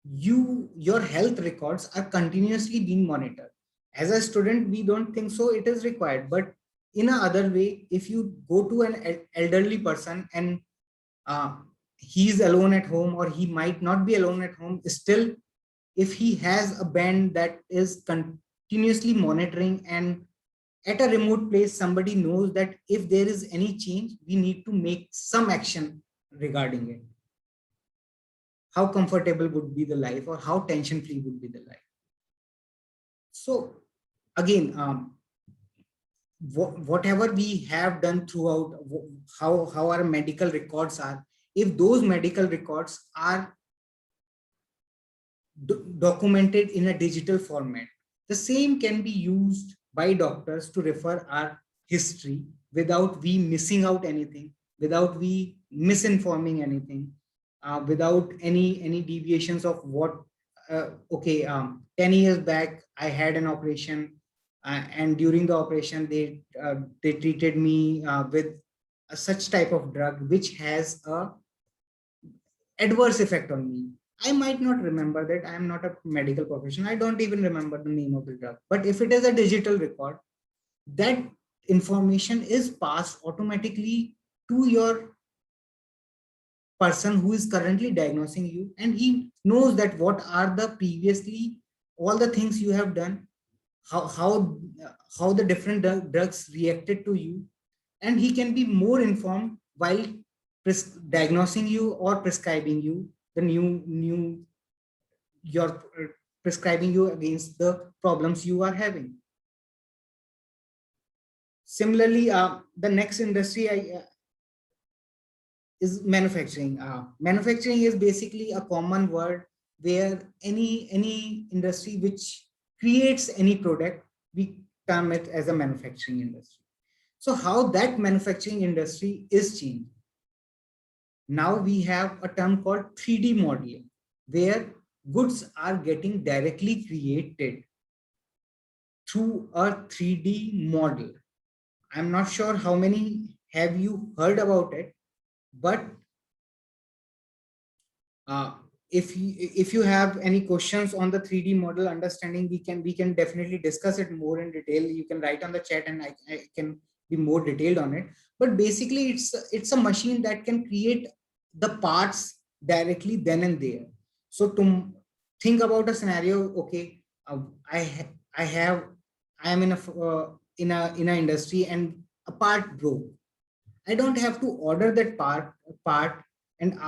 your health records are continuously being monitored. As a student, we don't think so it is required, but in a other way, if you go to an elderly person and he is alone at home, or he might not be alone at home, still if he has a band that is continuously monitoring, and at a remote place somebody knows that if there is any change, we need to make some action regarding it, how comfortable would be the life, or how tension free would be the life. So again, whatever we have done throughout, how our medical records are, if those medical records are documented in a digital format, the same can be used by doctors to refer our history without we missing out anything, without we misinforming anything, without any deviations of what, okay, 10 years back I had an operation, and during the operation they treated me with such type of drug which has a adverse effect on me. I might not remember that. I am not a medical professional. I don't even remember the name of the drug. But if it is a digital record, that information is passed automatically to your person who is currently diagnosing you, and he knows that what are the previously all the things you have done, how the different drugs reacted to you, and he can be more informed while diagnosing you or prescribing you the new your prescribing you against the problems you are having. Similarly, the next industry is manufacturing. Manufacturing is basically a common word where any industry which creates any product, we term it as a manufacturing industry. So how that manufacturing industry is changing? Now we have a term called 3D modeling, where goods are getting directly created through a 3D model. I'm not sure how many have you heard about it, but if you have any questions on the 3D model understanding, we can definitely discuss it more in detail. You can write on the chat and I can be more detailed on it. But basically it's a machine that can create the parts directly then and there. So to think about a scenario, okay, I am in a industry and a part broke. I don't have to order that part and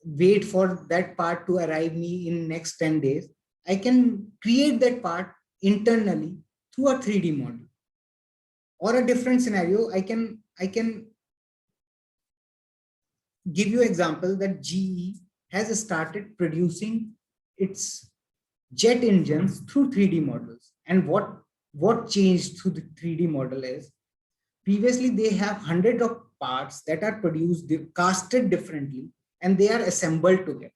wait for that part to arrive me in next 10 days. I can create that part internally through a 3D model. Or a different scenario, I can give you an example that GE has started producing its jet engines through 3D models. And what changed through the 3D model is, previously they have hundreds of parts that are produced, casted differently, and they are assembled together.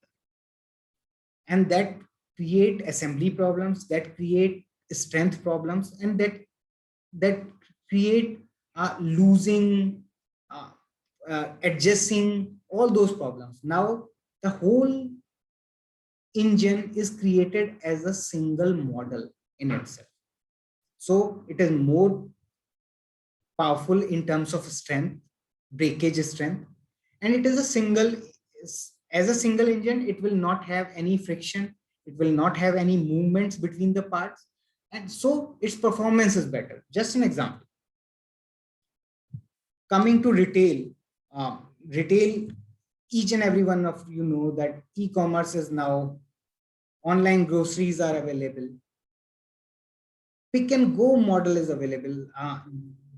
And that create assembly problems, that create strength problems, and that create losing, adjusting, all those problems. Now the whole engine is created as a single model in itself. So it is more powerful in terms of strength, breakage strength, and it is as a single engine. It will not have any friction, it will not have any movements between the parts, and so its performance is better. Just an example. Coming to retail, each and every one of you know that e-commerce is now, online groceries are available, pick and go model is available.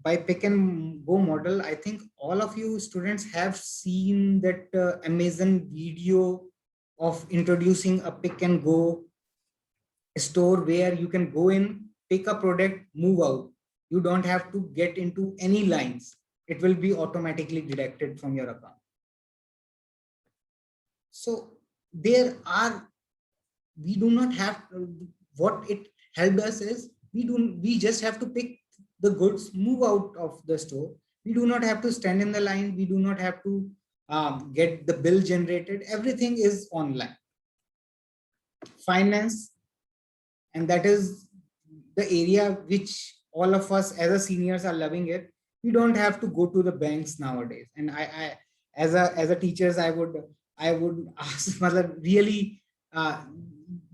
By pick and go model, I think all of you students have seen that Amazon video of introducing a pick and go store where you can go in, pick a product, move out. You don't have to get into any lines. It will be automatically deducted from your account. So we do not have, what it helped us is we just have to pick the goods, move out of the store. We do not have to stand in the line. We do not have to get the bill generated. Everything is online. Finance, and that is the area which all of us as a seniors are loving it. We don't have to go to the banks nowadays. And I as a teachers, I would ask, really,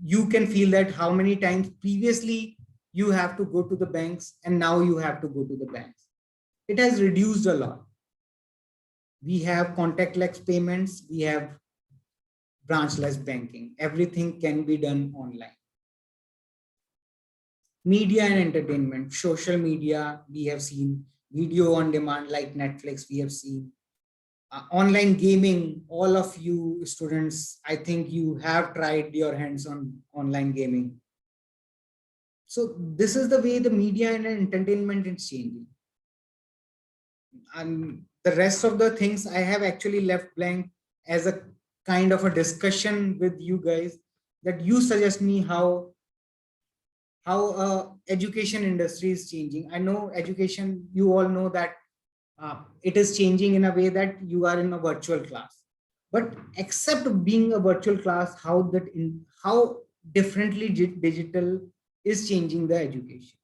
you can feel that how many times previously you have to go to the banks and now you have to go to the banks. It has reduced a lot. We have contactless payments, we have branchless banking. Everything can be done online. Media and entertainment, social media, we have seen video on demand like Netflix, we have seen online gaming. All of you students, I think you have tried your hands on online gaming. So this is the way the media and entertainment is changing. And the rest of the things I have actually left blank as a kind of a discussion with you guys, that you suggest me how education industry is changing. I know education, you all know that it is changing in a way that you are in a virtual class. But except being a virtual class, how differently digital is changing the education.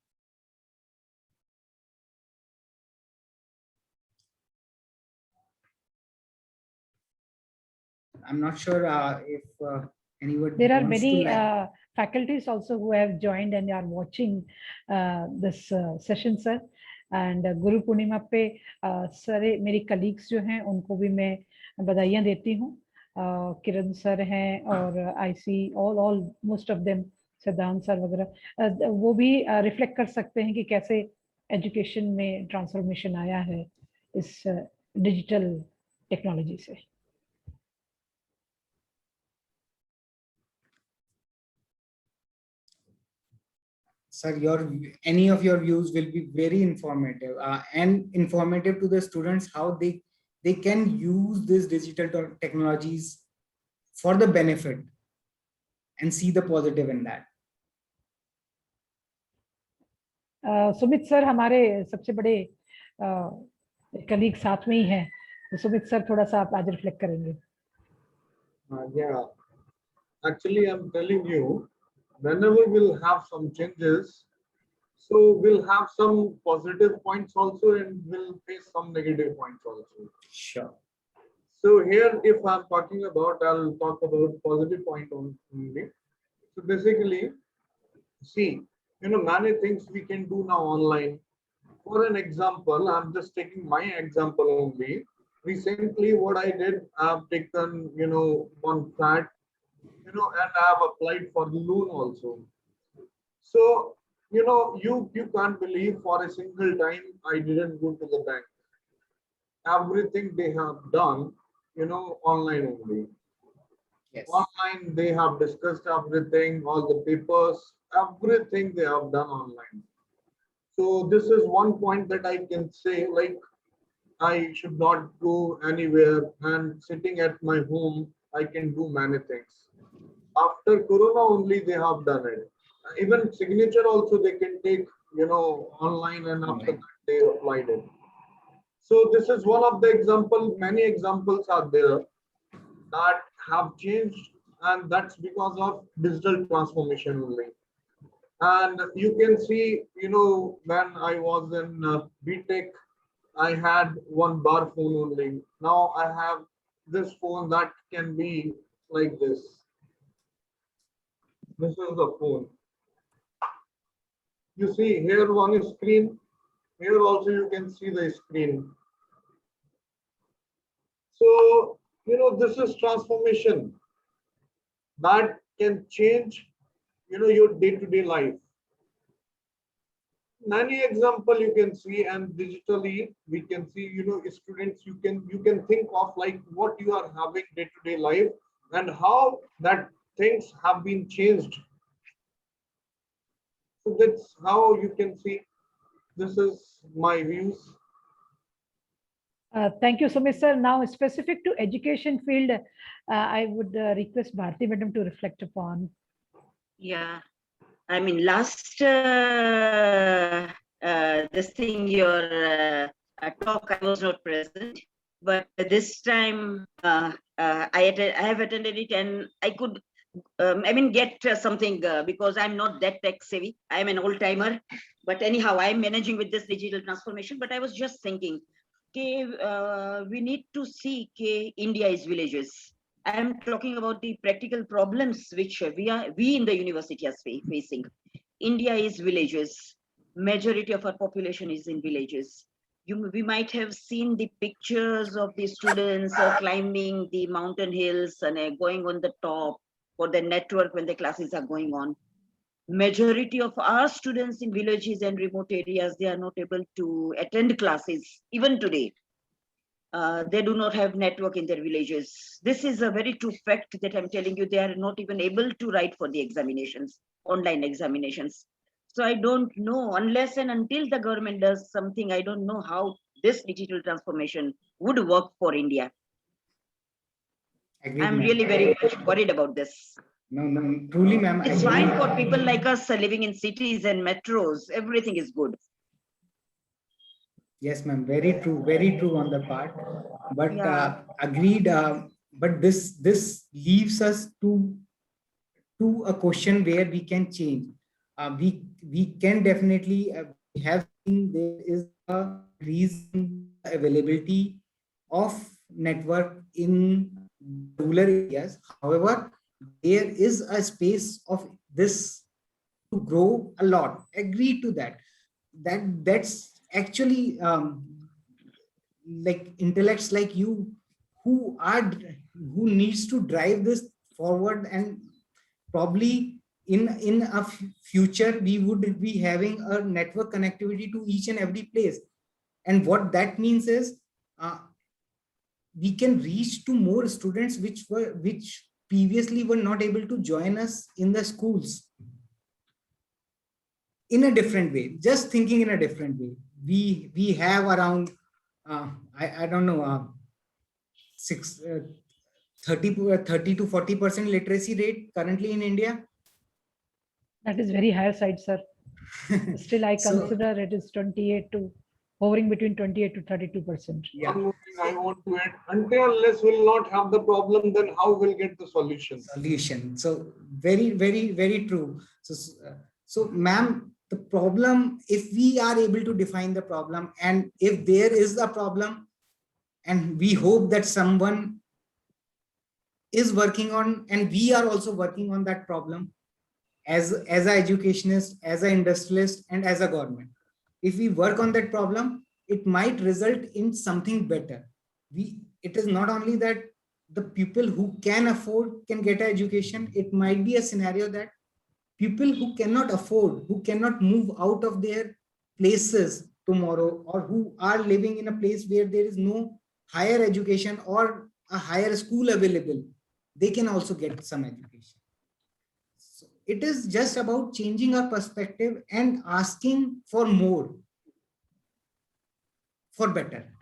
I'm not sure if anyone. There are many faculties also who have joined and are watching this session, sir. And गुरु पूर्णिमा पे सारे मेरी colleagues जो हैं उनको भी मैं बधाइयाँ देती हूँ. किरण सर हैं और I see all most of them, सिद्धांत सर वगैरह, वो भी रिफ्लेक्ट कर सकते हैं कि कैसे एजुकेशन में ट्रांसफॉर्मेशन आया है इस डिजिटल टेक्नोलॉजी से. Sir, any of your views will be very informative and informative to the students, how they can use these digital technologies for the benefit and see the positive in that. Sumit sir हमारे सबसे बड़े colleague साथ में ही हैं, तो Sumit sir थोड़ा सा आप आज रिफ्लेक्ट करेंगे. Yeah, actually I'm telling you, whenever we'll have some changes, so we'll have some positive points also and we'll face some negative points also. Sure. So here, if I'm talking about, I'll talk about positive point only. So basically, see, many things we can do now online. For an example, I'm just taking my example only. Recently, what I did, I've taken, one flat, and I've applied for the loan also. So, you can't believe for a single time I didn't go to the bank. Everything they have done, online only. Yes. Online, they have discussed everything, all the papers, everything they have done online. So this is one point that I can say, like, I should not go anywhere, and sitting at my home, I can do many things. After Corona only, they have done it. Even signature also they can take, online, and after that they applied it. So this is one of the examples. Many examples are there that have changed, and that's because of digital transformation only. And you can see, when I was in BTech, I had one bar phone only. Now I have this phone that can be like this. This is the phone. You see here one is screen. Here also you can see the screen. So, this is transformation that can change, your day-to-day life. Many example you can see, and digitally we can see, students, you can think of like what you are having day-to-day life and how that things have been changed. So that's how you can see. This is my views. Thank you, Sumit sir. Now, specific to education field, I would request Bharti madam to reflect upon. Yeah, I mean, last this thing, your talk, I was not present, but this time I have attended it, and I could, I mean, get something because I'm not that tech savvy. I'm an old timer, but anyhow, I'm managing with this digital transformation. But I was just thinking, okay, we need to see, okay, India is villages. I am talking about the practical problems which we in the university are facing. India is villages. Majority of our population is in villages. We might have seen the pictures of the students climbing the mountain hills and going on the top for the network when the classes are going on. Majority of our students in villages and remote areas, they are not able to attend classes even today. They do not have network in their villages. This is a very true fact that I'm telling you. They are not even able to write for the examinations, online examinations. So I don't know, unless and until the government does something, I don't know how this digital transformation would work for India. Agreed, I'm ma'am. really very much worried about this. No, no, truly, ma'am. It's agree. fine for people like us living in cities and metros. Everything is good. Yes, ma'am. Very true on the part. But Yeah. agreed. But this leaves us to a question where we can change. We can definitely have seen there is a reason availability of network in rural areas. However, there is a space of this to grow a lot. Agree to that. That's actually like intellects like you who needs to drive this forward, and probably in a future we would be having a network connectivity to each and every place. And what that means is we can reach to more students which previously were not able to join us in the schools in a different way. Just thinking in a different way, we have around I don't know 30 to 40% literacy rate currently in India. That is very higher side, sir. Still, I So- consider it is 28 to hovering between 28 to 32%. Yeah. One more thing I want to add, until unless we'll not have the problem, then how we'll get the solution? Solution. So very true. So ma'am, the problem, if we are able to define the problem, and if there is a problem, and we hope that someone is working on, and we are also working on that problem as an educationist, as an industrialist, and as a government. If we work on that problem, it might result in something better. It is not only that the people who can afford can get an education. It might be a scenario that people who cannot afford, who cannot move out of their places tomorrow, or who are living in a place where there is no higher education or a higher school available, they can also get some education. So it is just about changing our perspective and asking for more, for better.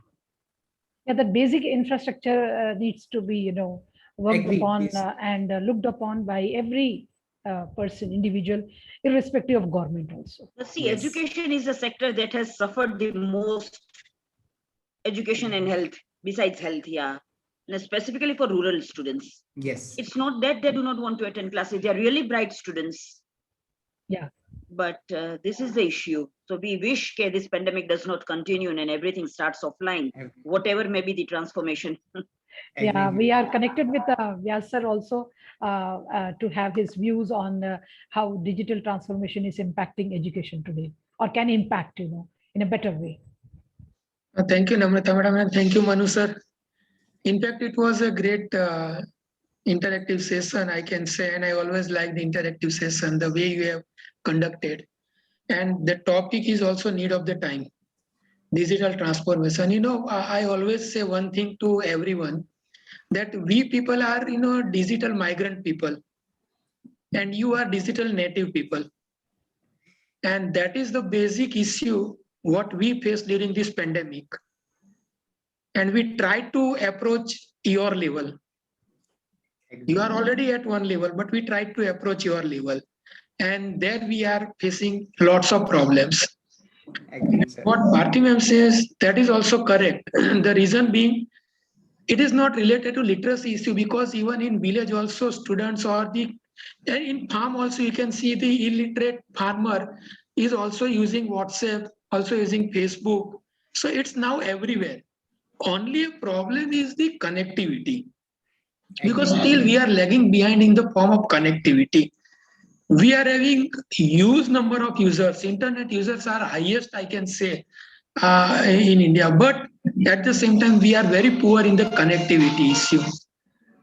Yeah, the basic infrastructure needs to be, worked Agreed, upon yes. and looked upon by every person, individual, irrespective of government also. But see, Yes. education is a sector that has suffered the most. Education and health, besides health, yeah. And specifically for rural students. Yes. It's not that they do not want to attend classes. They are really bright students. Yeah. But this is the issue. So we wish this pandemic does not continue and everything starts offline, whatever may be the transformation. Yeah, Agreed. we are connected with Vyas sir also to have his views on how digital transformation is impacting education today, or can impact, in a better way. Thank you, Namrata Madam, and thank you, Manu sir. In fact, it was a great interactive session, I can say, and I always like the interactive session, the way you have conducted. And the topic is also need of the time, digital transformation. I always say one thing to everyone, that we people are, digital migrant people, and you are digital native people. And that is the basic issue what we face during this pandemic. And we try to approach your level. You are already at one level, but we try to approach your level. and there we are facing lots of problems. Agree, sir. What Bharti ma'am says, that is also correct. The reason being, it is not related to literacy issue, because even in village also students or the in farm also you can see the illiterate farmer is also using WhatsApp, also using Facebook. So it's now everywhere. Only a problem is the connectivity, because Agree. still we are lagging behind in the form of connectivity. We are having huge number of users. Internet users are highest, I can say, in India. But at the same time, we are very poor in the connectivity issue,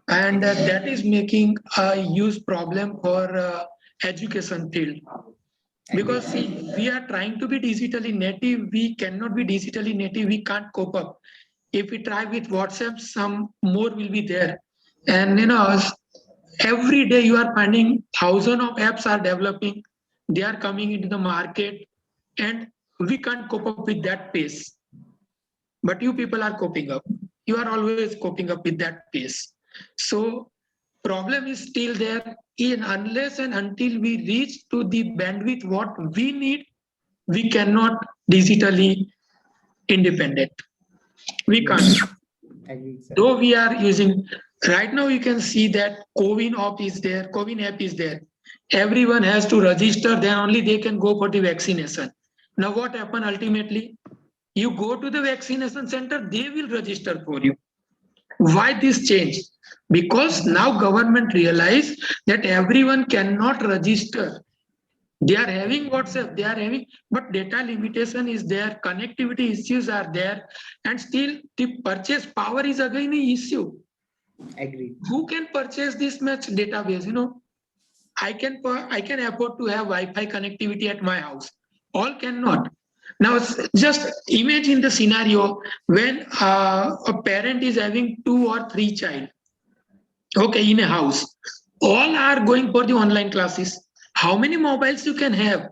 and that is making a huge problem for education field. Because see, we are trying to be digitally native. We cannot be digitally native. We can't cope up. If we try with WhatsApp, some more will be there, and every day you are finding thousands of apps are developing, they are coming into the market, and we can't cope up with that pace. But you people are coping up. You are always coping up with that pace. So problem is still there. In unless and until we reach to the bandwidth what we need, we cannot digitally independent. We can't. Agree, sir. Though we are using right now, you can see that COVID app is there. COVID app is there. Everyone has to register, then only they can go for the vaccination. Now, what happened ultimately? You go to the vaccination center, they will register for you. Why this change? Because now government realize that everyone cannot register. They are having WhatsApp, they are having, but data limitation is there, connectivity issues are there, and still the purchase power is again an issue. Agree. Who can purchase this much database? I can afford to have Wi-Fi connectivity at my house. All cannot. Now, just imagine the scenario when a parent is having 2 or 3 child. Okay, in a house, all are going for the online classes. How many mobiles you can have?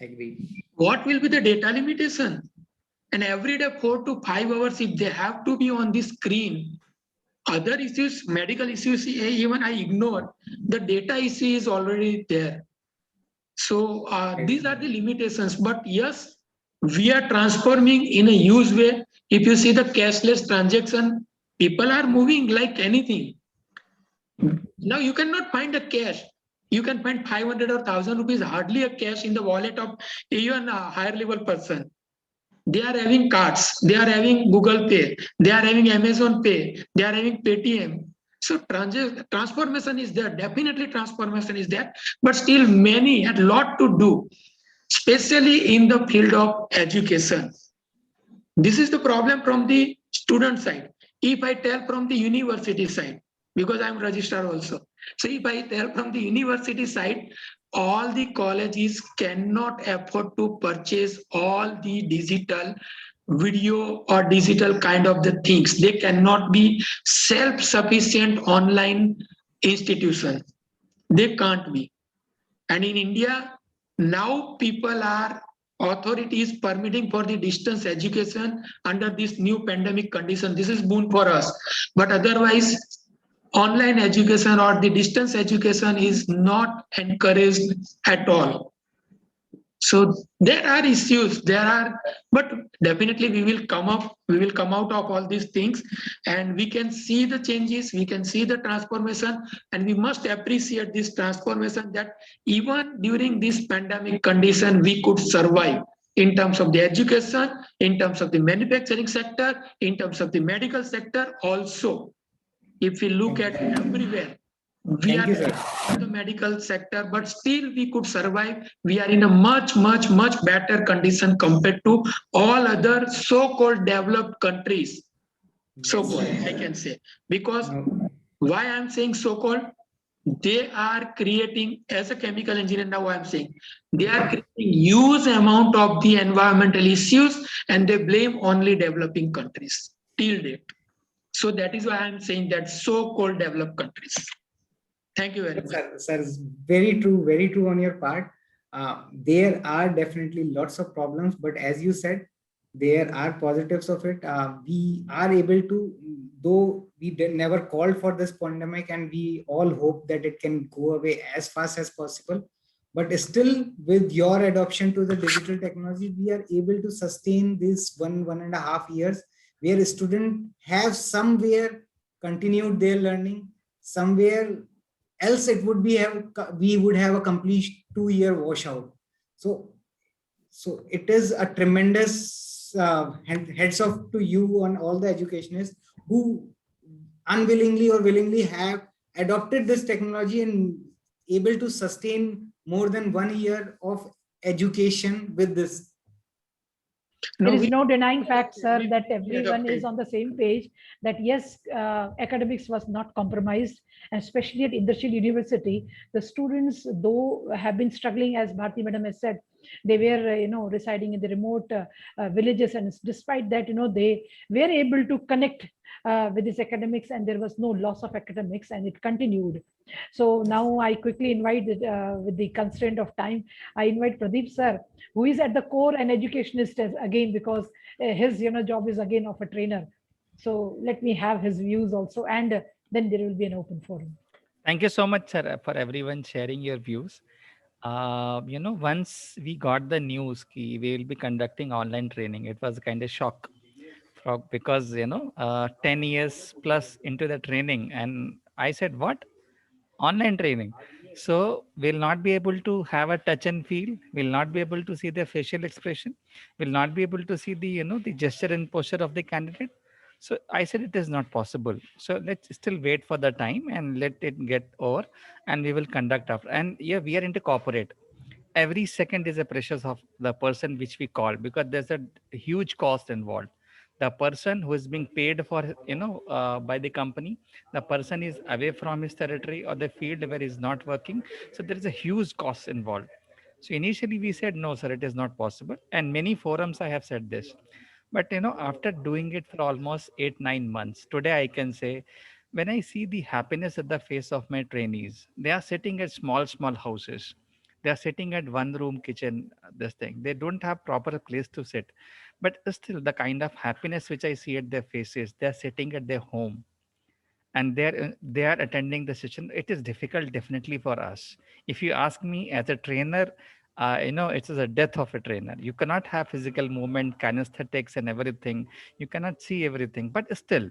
Agree. What will be the data limitation? And every day 4 to 5 hours, if they have to be on the screen, other issues, medical issues, even I ignore, the data issue is already there. So these are the limitations. But yes, we are transforming in a huge way. If you see the cashless transaction, people are moving like anything. Now you cannot find a cash. You can find 500 or 1,000 rupees, hardly a cash in the wallet of even a higher level person. They are having cards, they are having Google Pay, they are having Amazon Pay, they are having Paytm. So transformation is there, definitely transformation is there, but still many had a lot to do, especially in the field of education. This is the problem from the student side. If I tell from the university side, because I'm registered also. So if I tell from the university side, all the colleges cannot afford to purchase all the digital video or digital kind of the things. They cannot be self-sufficient online institution. They can't be. And in India, now people are authorities permitting for the distance education under this new pandemic condition. This is boon for us. But otherwise, online education or the distance education is not encouraged at all. So there are issues, but definitely we will come out of all these things, and we can see the changes, we can see the transformation, and we must appreciate this transformation, that even during this pandemic condition, we could survive in terms of the education, in terms of the manufacturing sector, in terms of the medical sector also. If we look at everywhere, we Thank you, are sir. in the medical sector, but still we could survive. We are in a much, much, much better condition compared to all other so-called developed countries. So-called, I can say. Because No. why I'm saying so-called? They are creating, as a chemical engineer now I'm saying, they are creating huge amount of the environmental issues, and they blame only developing countries till date. So that is why I'm saying that so-called developed countries. Thank you very much. Sir, very true on your part. There are definitely lots of problems, but as you said, there are positives of it. We are able to, though we never called for this pandemic, and we all hope that it can go away as fast as possible. but still with your adoption to the digital technology, we are able to sustain this 1.5 years where students have somewhere continued their learning, somewhere else it would be we would have a complete 2-year washout. So it is a tremendous heads off to you on all the educationists who unwillingly or willingly have adopted this technology and able to sustain more than 1 year of education with this. There is we- no denying fact, sir, that we everyone is adopted. on the same page that yes, academics was not compromised, and especially at Indrashil University, the students, though have been struggling, as Bharti Madam has said, they were, residing in the remote villages, and despite that, they were able to connect with this academics, and there was no loss of academics, and it continued. So now I quickly invite, with the constraint of time, I invite Pradeep sir, who is at the core an educationist again, because his job is again of a trainer. So let me have his views also, and then there will be an open forum. Thank you so much, sir, for everyone sharing your views. Once we got the news ki we will be conducting online training, it was a kind of shock because 10 years plus into the training, and I said, what? Online training? So we'll not be able to have a touch and feel, we'll not be able to see the facial expression, we'll not be able to see the the gesture and posture of the candidate. So I said it is not possible, so let's still wait for the time and let it get over, and we will conduct after. And yeah, we are into corporate, every second is a precious of the person which we call, because there's a huge cost involved. The person who is being paid for by the company, the person is away from his territory or the field where he's not working, so there is a huge cost involved. So initially we said no sir, it is not possible, and many forums I have said this. But after doing it for almost 8 9 months, today I can say, when I see the happiness at the face of my trainees, they are sitting at small houses, they are sitting at one room kitchen, this thing, they don't have proper place to sit, but still the kind of happiness which I see at their faces, they are sitting at their home, and they are attending the session. It is difficult definitely for us. If you ask me as a trainer, it is a death of a trainer. You cannot have physical movement, kinesthetics and everything, you cannot see everything. But still,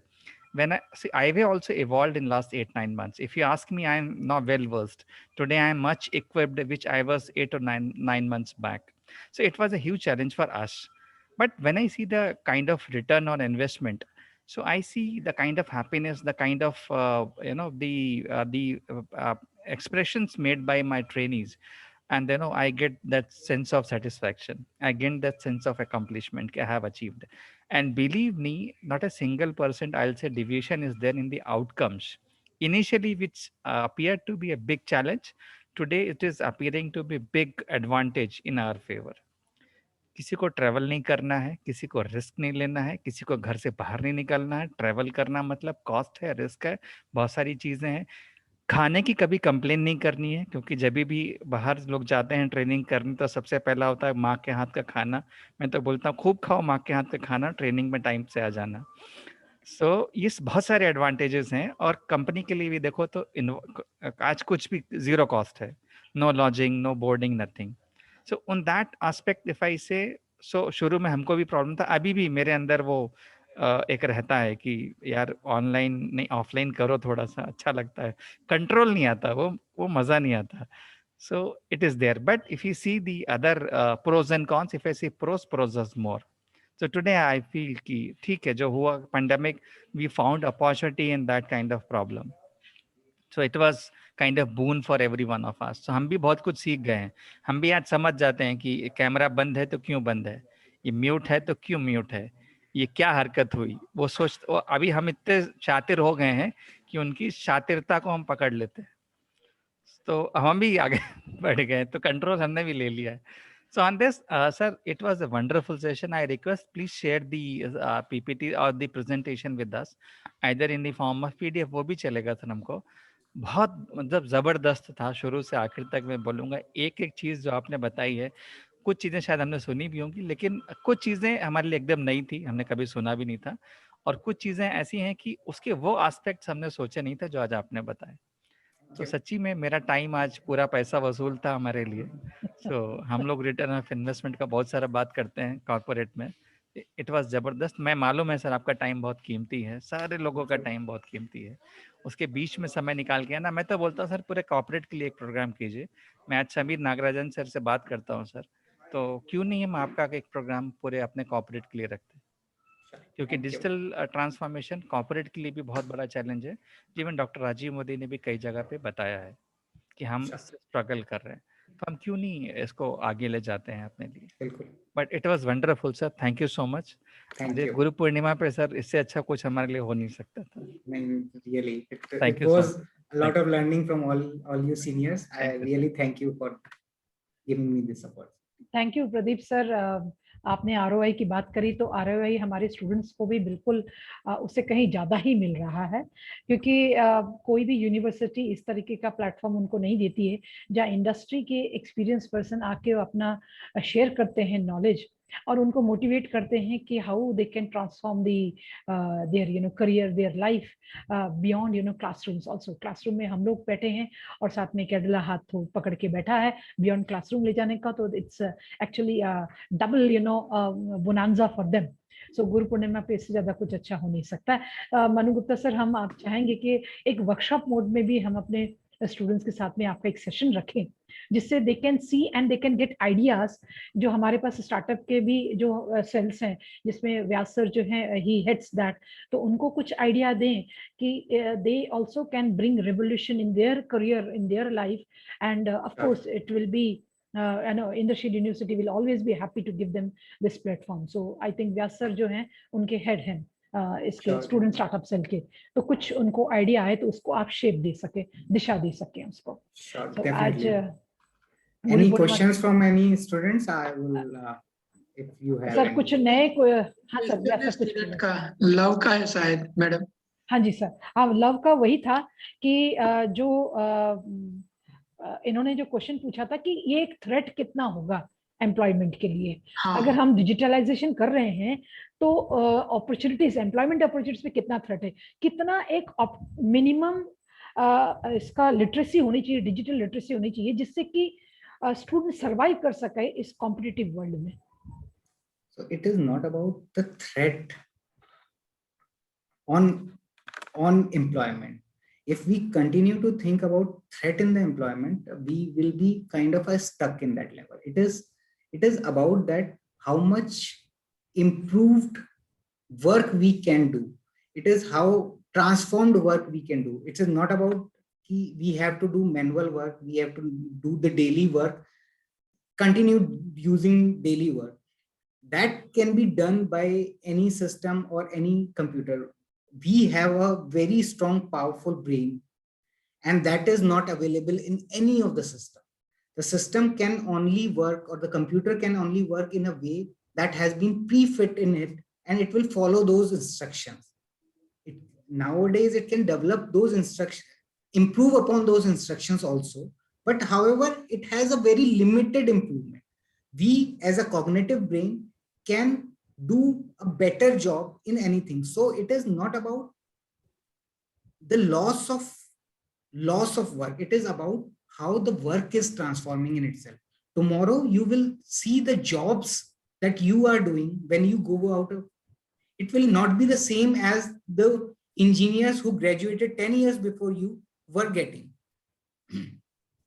when I see, I have also evolved in last 8 9 months. If you ask me, I am not well versed today, I am much equipped which I was 8 or 9 months back. So it was a huge challenge for us. But when I see the kind of return on investment, so I see the kind of happiness, the kind of expressions made by my trainees, and I get that sense of satisfaction, I get that sense of accomplishment I have achieved. And believe me, not a single percent, I'll say, deviation is there in the outcomes. Initially, which appeared to be a big challenge, today it is appearing to be big advantage in our favor. किसी को travel नहीं करना है, किसी को risk नहीं लेना है, किसी को घर से बाहर नहीं निकलना है। ट्रैवल करना मतलब कॉस्ट है, रिस्क है, बहुत सारी चीज़ें हैं। खाने की कभी कंप्लेन नहीं करनी है, क्योंकि जभी भी बाहर लोग जाते हैं ट्रेनिंग करने, तो सबसे पहला होता है माँ के हाथ का खाना। मैं तो बोलता हूँ खूब खाओ माँ के हाथ का खाना, ट्रेनिंग में टाइम से आ जाना। सो ये बहुत सारे एडवांटेजेस हैं, और कंपनी के लिए भी देखो तो आज कुछ भी ज़ीरो कॉस्ट है, no lodging, no boarding, nothing. So on that aspect if I say, so शुरू में हमको भी प्रॉब्लम था, अभी भी मेरे अंदर वो एक रहता है कि यार ऑनलाइन नहीं ऑफलाइन करो, थोड़ा सा अच्छा लगता है, कंट्रोल नहीं आता, वो मज़ा नहीं आता। So it is there, but if you see the other pros and cons, if I see pros is more. So today I feel कि ठीक है, जो हुआ pandemic, we found opportunity in that kind of problem. So it was kind of boon for every one of us. So हम भी बहुत कुछ सीख गए हैं। हम भी आज समझ जाते हैं कि कैमरा बंद है तो क्यों बंद है, ये म्यूट है तो क्यों म्यूट है, ये क्या हरकत हुई, वो अभी हम इतने शातिर हो गए हैं कि उनकी शातिरता को हम पकड़ लेते हैं, तो हम भी आगे बढ़ गए, तो कंट्रोल हमने भी ले लिया है। So on this, sir, it was a wonderful session. I request please share the PPT or the presentation with us, either in the form of PDF, वो भी चलेगा सर हमको। बहुत मतलब ज़बरदस्त था शुरू से आखिर तक। मैं बोलूँगा एक एक चीज़ जो आपने बताई है, कुछ चीज़ें शायद हमने सुनी भी होंगी, लेकिन कुछ चीज़ें हमारे लिए एकदम नई थी, हमने कभी सुना भी नहीं था, और कुछ चीज़ें ऐसी हैं कि उसके वो एस्पेक्ट्स हमने सोचे नहीं थे जो आज आपने बताए। तो सच्ची में मेरा टाइम आज पूरा पैसा वसूल था हमारे लिए। सो हम लोग रिटर्न ऑफ इन्वेस्टमेंट का बहुत सारा बात करते हैं कॉर्पोरेट में। इट वाज जबरदस्त। मैं मालूम है सर आपका टाइम बहुत कीमती है, सारे लोगों का टाइम बहुत कीमती है। उसके बीच में समय निकाल के ना, मैं तो बोलता हूँ सर पूरे कॉर्पोरेट के लिए एक प्रोग्राम कीजिए। मैं आज समीर नागराजन सर से बात करता हूँ सर, तो क्यों नहीं हम आपका एक प्रोग्राम पूरे अपने कॉर्पोरेट के लिए रखते हैं, क्योंकि Thank you. Digital transformation corporate के लिए भी बहुत बड़ा चैलेंज है। जीवन डॉक्टर राजीव मोदी ने भी कई जगह पे बताया है कि हम Sure. इससे स्ट्रगल कर रहे हैं, तो हम क्यों नहीं इसको आगे ले जाते हैं अपने लिए। बिल्कुल। But it was wonderful sir, thank you so much. Thank ये you. गुरु पूर्णिमा पे सर इससे अच्छा कुछ हमारे लिए हो नहीं सकता था। I mean, really, Thank it you so was much. a lot of learning from all you seniors. I Thank you, really thank you for giving me this support. Thank you Pradeep sir. आपने ROI की बात करी, तो ROI हमारे students को भी बिल्कुल उससे कहीं ज़्यादा ही मिल रहा है, क्योंकि कोई भी यूनिवर्सिटी इस तरीके का प्लेटफॉर्म उनको नहीं देती है जहाँ इंडस्ट्री के एक्सपीरियंस पर्सन आके अपना शेयर करते हैं नॉलेज और उनको मोटिवेट करते हैं कि how they can transform their career, their life beyond classrooms also. Classroom में हम लोग बैठे हैं और साथ में कैडला हाथ पकड़ के बैठा है बियॉन्ड क्लासरूम ले जाने का, तो it's actually double bonanza for them. So Guru Purnima पे इससे ज्यादा कुछ अच्छा हो नहीं सकता है। मनु गुप्ता सर, हम आप चाहेंगे कि एक वर्कशॉप मोड में भी हम अपने स्टूडेंट्स के साथ में आपका एक सेशन रखें, जिससे they can see and they can get ideas. जो हमारे पास स्टार्टअप के भी जो सेल्स हैं, जिसमें व्यास सर जो हैं ही हेड्स दैट, तो उनको कुछ आइडिया दें कि they also can bring revolution in their career, in their life, end of course it will be I know Indrashid University will always be happy to give them this platform. So I think Vyas sir जो हैं उनके head हैं इसके Sure. Student startup cell के, तो कुछ उनको idea है तो उसको आप शेप दे सके, दिशा दे सके उसको। Sure, So आज definitely. Guru Any Purnima- questions from any students? I will, if you have. Sir any. कुछ नए हाँ सर, व्यास सर कुछ बोले। का लव का है शायद मैडम। हाँ जी सर, हाँ लव का वही था कि जो इन्होंने जो क्वेश्चन पूछा था कि ये एक थ्रेट कितना होगा एम्प्लॉयमेंट के लिए। हाँ। अगर हम डिजिटलाइजेशन कर रहे हैं तो अपॉर्चुनिटीज, एम्प्लॉयमेंट अपॉर्चुनिटीज पे कितना थ्रेट है, कितना एक मिनिमम इसका लिटरेसी होनी चाहिए, डिजिटल लिटरेसी होनी चाहिए, जिससे कि स्टूडेंट सर्वाइव कर सके इस कॉम्पिटिटिव वर्ल्ड में। So it is not about the threat on employment. If we continue to think about threat in the employment, we will be kind of stuck in that level. It is about that how much improved work we can do. It is how transformed work we can do. It is not about we have to do manual work, we have to do the daily work, continue using daily work. That can be done by any system or any computer. We have a very strong, powerful brain, and that is not available in any of the system. The system can only work, or the computer can only work in a way that has been pre-fit in it, and it will follow those instructions. Nowadays, it can develop those instructions, improve upon those instructions also, but however, it has a very limited improvement. We, as a cognitive brain, can do a better job in anything. So it is not about the loss of work. It is about how the work is transforming in itself. Tomorrow you will see the jobs that you are doing when you go out of, it will not be the same as the engineers who graduated 10 years before you were getting.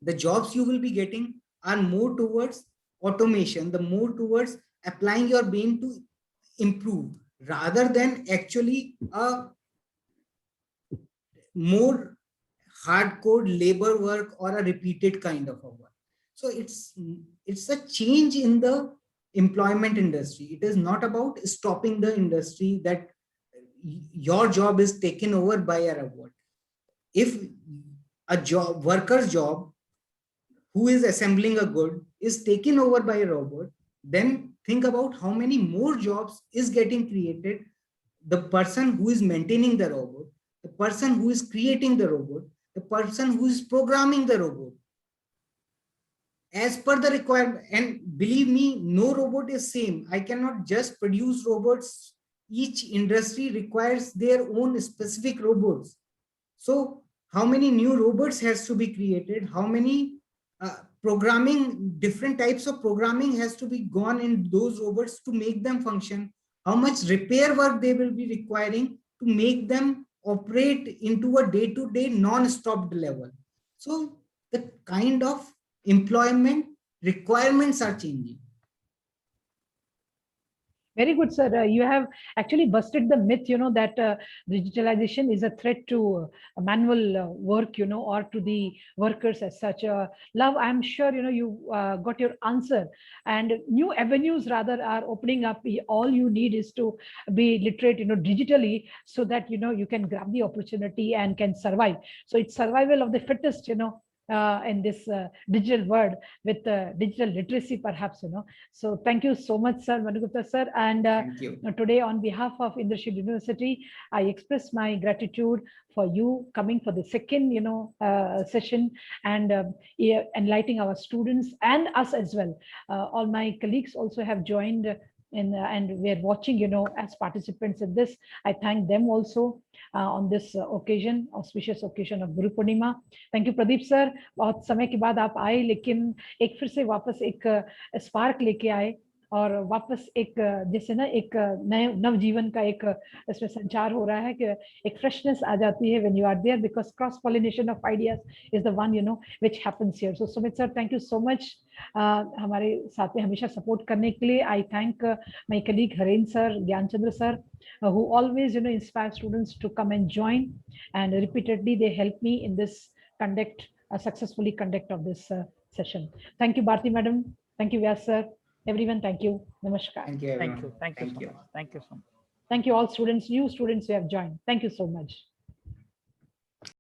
The jobs you will be getting are more towards automation, the more towards applying your brain to improve, rather than actually a more hardcore labor work or a repeated kind of a work. So it's a change in the employment industry. It is not about stopping the industry that your job is taken over by a robot. If a worker's job who is assembling a good is taken over by a robot, then think about how many more jobs is getting created. The person who is maintaining the robot, the person who is creating the robot, the person who is programming the robot, as per the requirement. And believe me, no robot is same. I cannot just produce robots. Each industry requires their own specific robots. So how many new robots has to be created, how many programming, different types of programming has to be gone in those robots to make them function, how much repair work they will be requiring to make them operate into a day-to-day non-stopped level. So the kind of employment requirements are changing. Very good, sir. You have actually busted the myth, that digitalization is a threat to manual work, or to the workers as such. Love, I'm sure, you got your answer, and new avenues rather are opening up. All you need is to be literate, digitally, so that, you can grab the opportunity and can survive. So it's survival of the fittest, in this digital world, with digital literacy, perhaps. So thank you so much, sir, Manugupta sir. And Thank you. today, on behalf of Indrashil University, I express my gratitude for you coming for the second, session, and enlightening our students and us as well. All my colleagues also have joined and we are watching, as participants in this. I thank them also on this occasion, auspicious occasion of Guru Purnima. Thank you, Pradeep sir. बहुत समय के बाद आप आए, लेकिन एक फिर से वापस एक स्पार्क लेके आए, और वापस एक जैसे ना एक नए नवजीवन का एक इसमें संचार हो रहा है कि एक फ्रेशनेस आ जाती है when you are there, because cross pollination of ideas is the one which happens here. So Sumit sir, thank you so much हमारे साथ में हमेशा सपोर्ट करने के लिए. I thank my colleague Haren sir, Gyan Chandra sir, who always inspire students to come and join, and repeatedly they help me in this successfully conduct of this session. Thank you, Bharti madam. Thank you, Vyas sir. Everyone, thank you. Namaskar. Thank you, everyone. Thank you so much. Thank you so much. Thank you all students, new students who have joined. Thank you so much.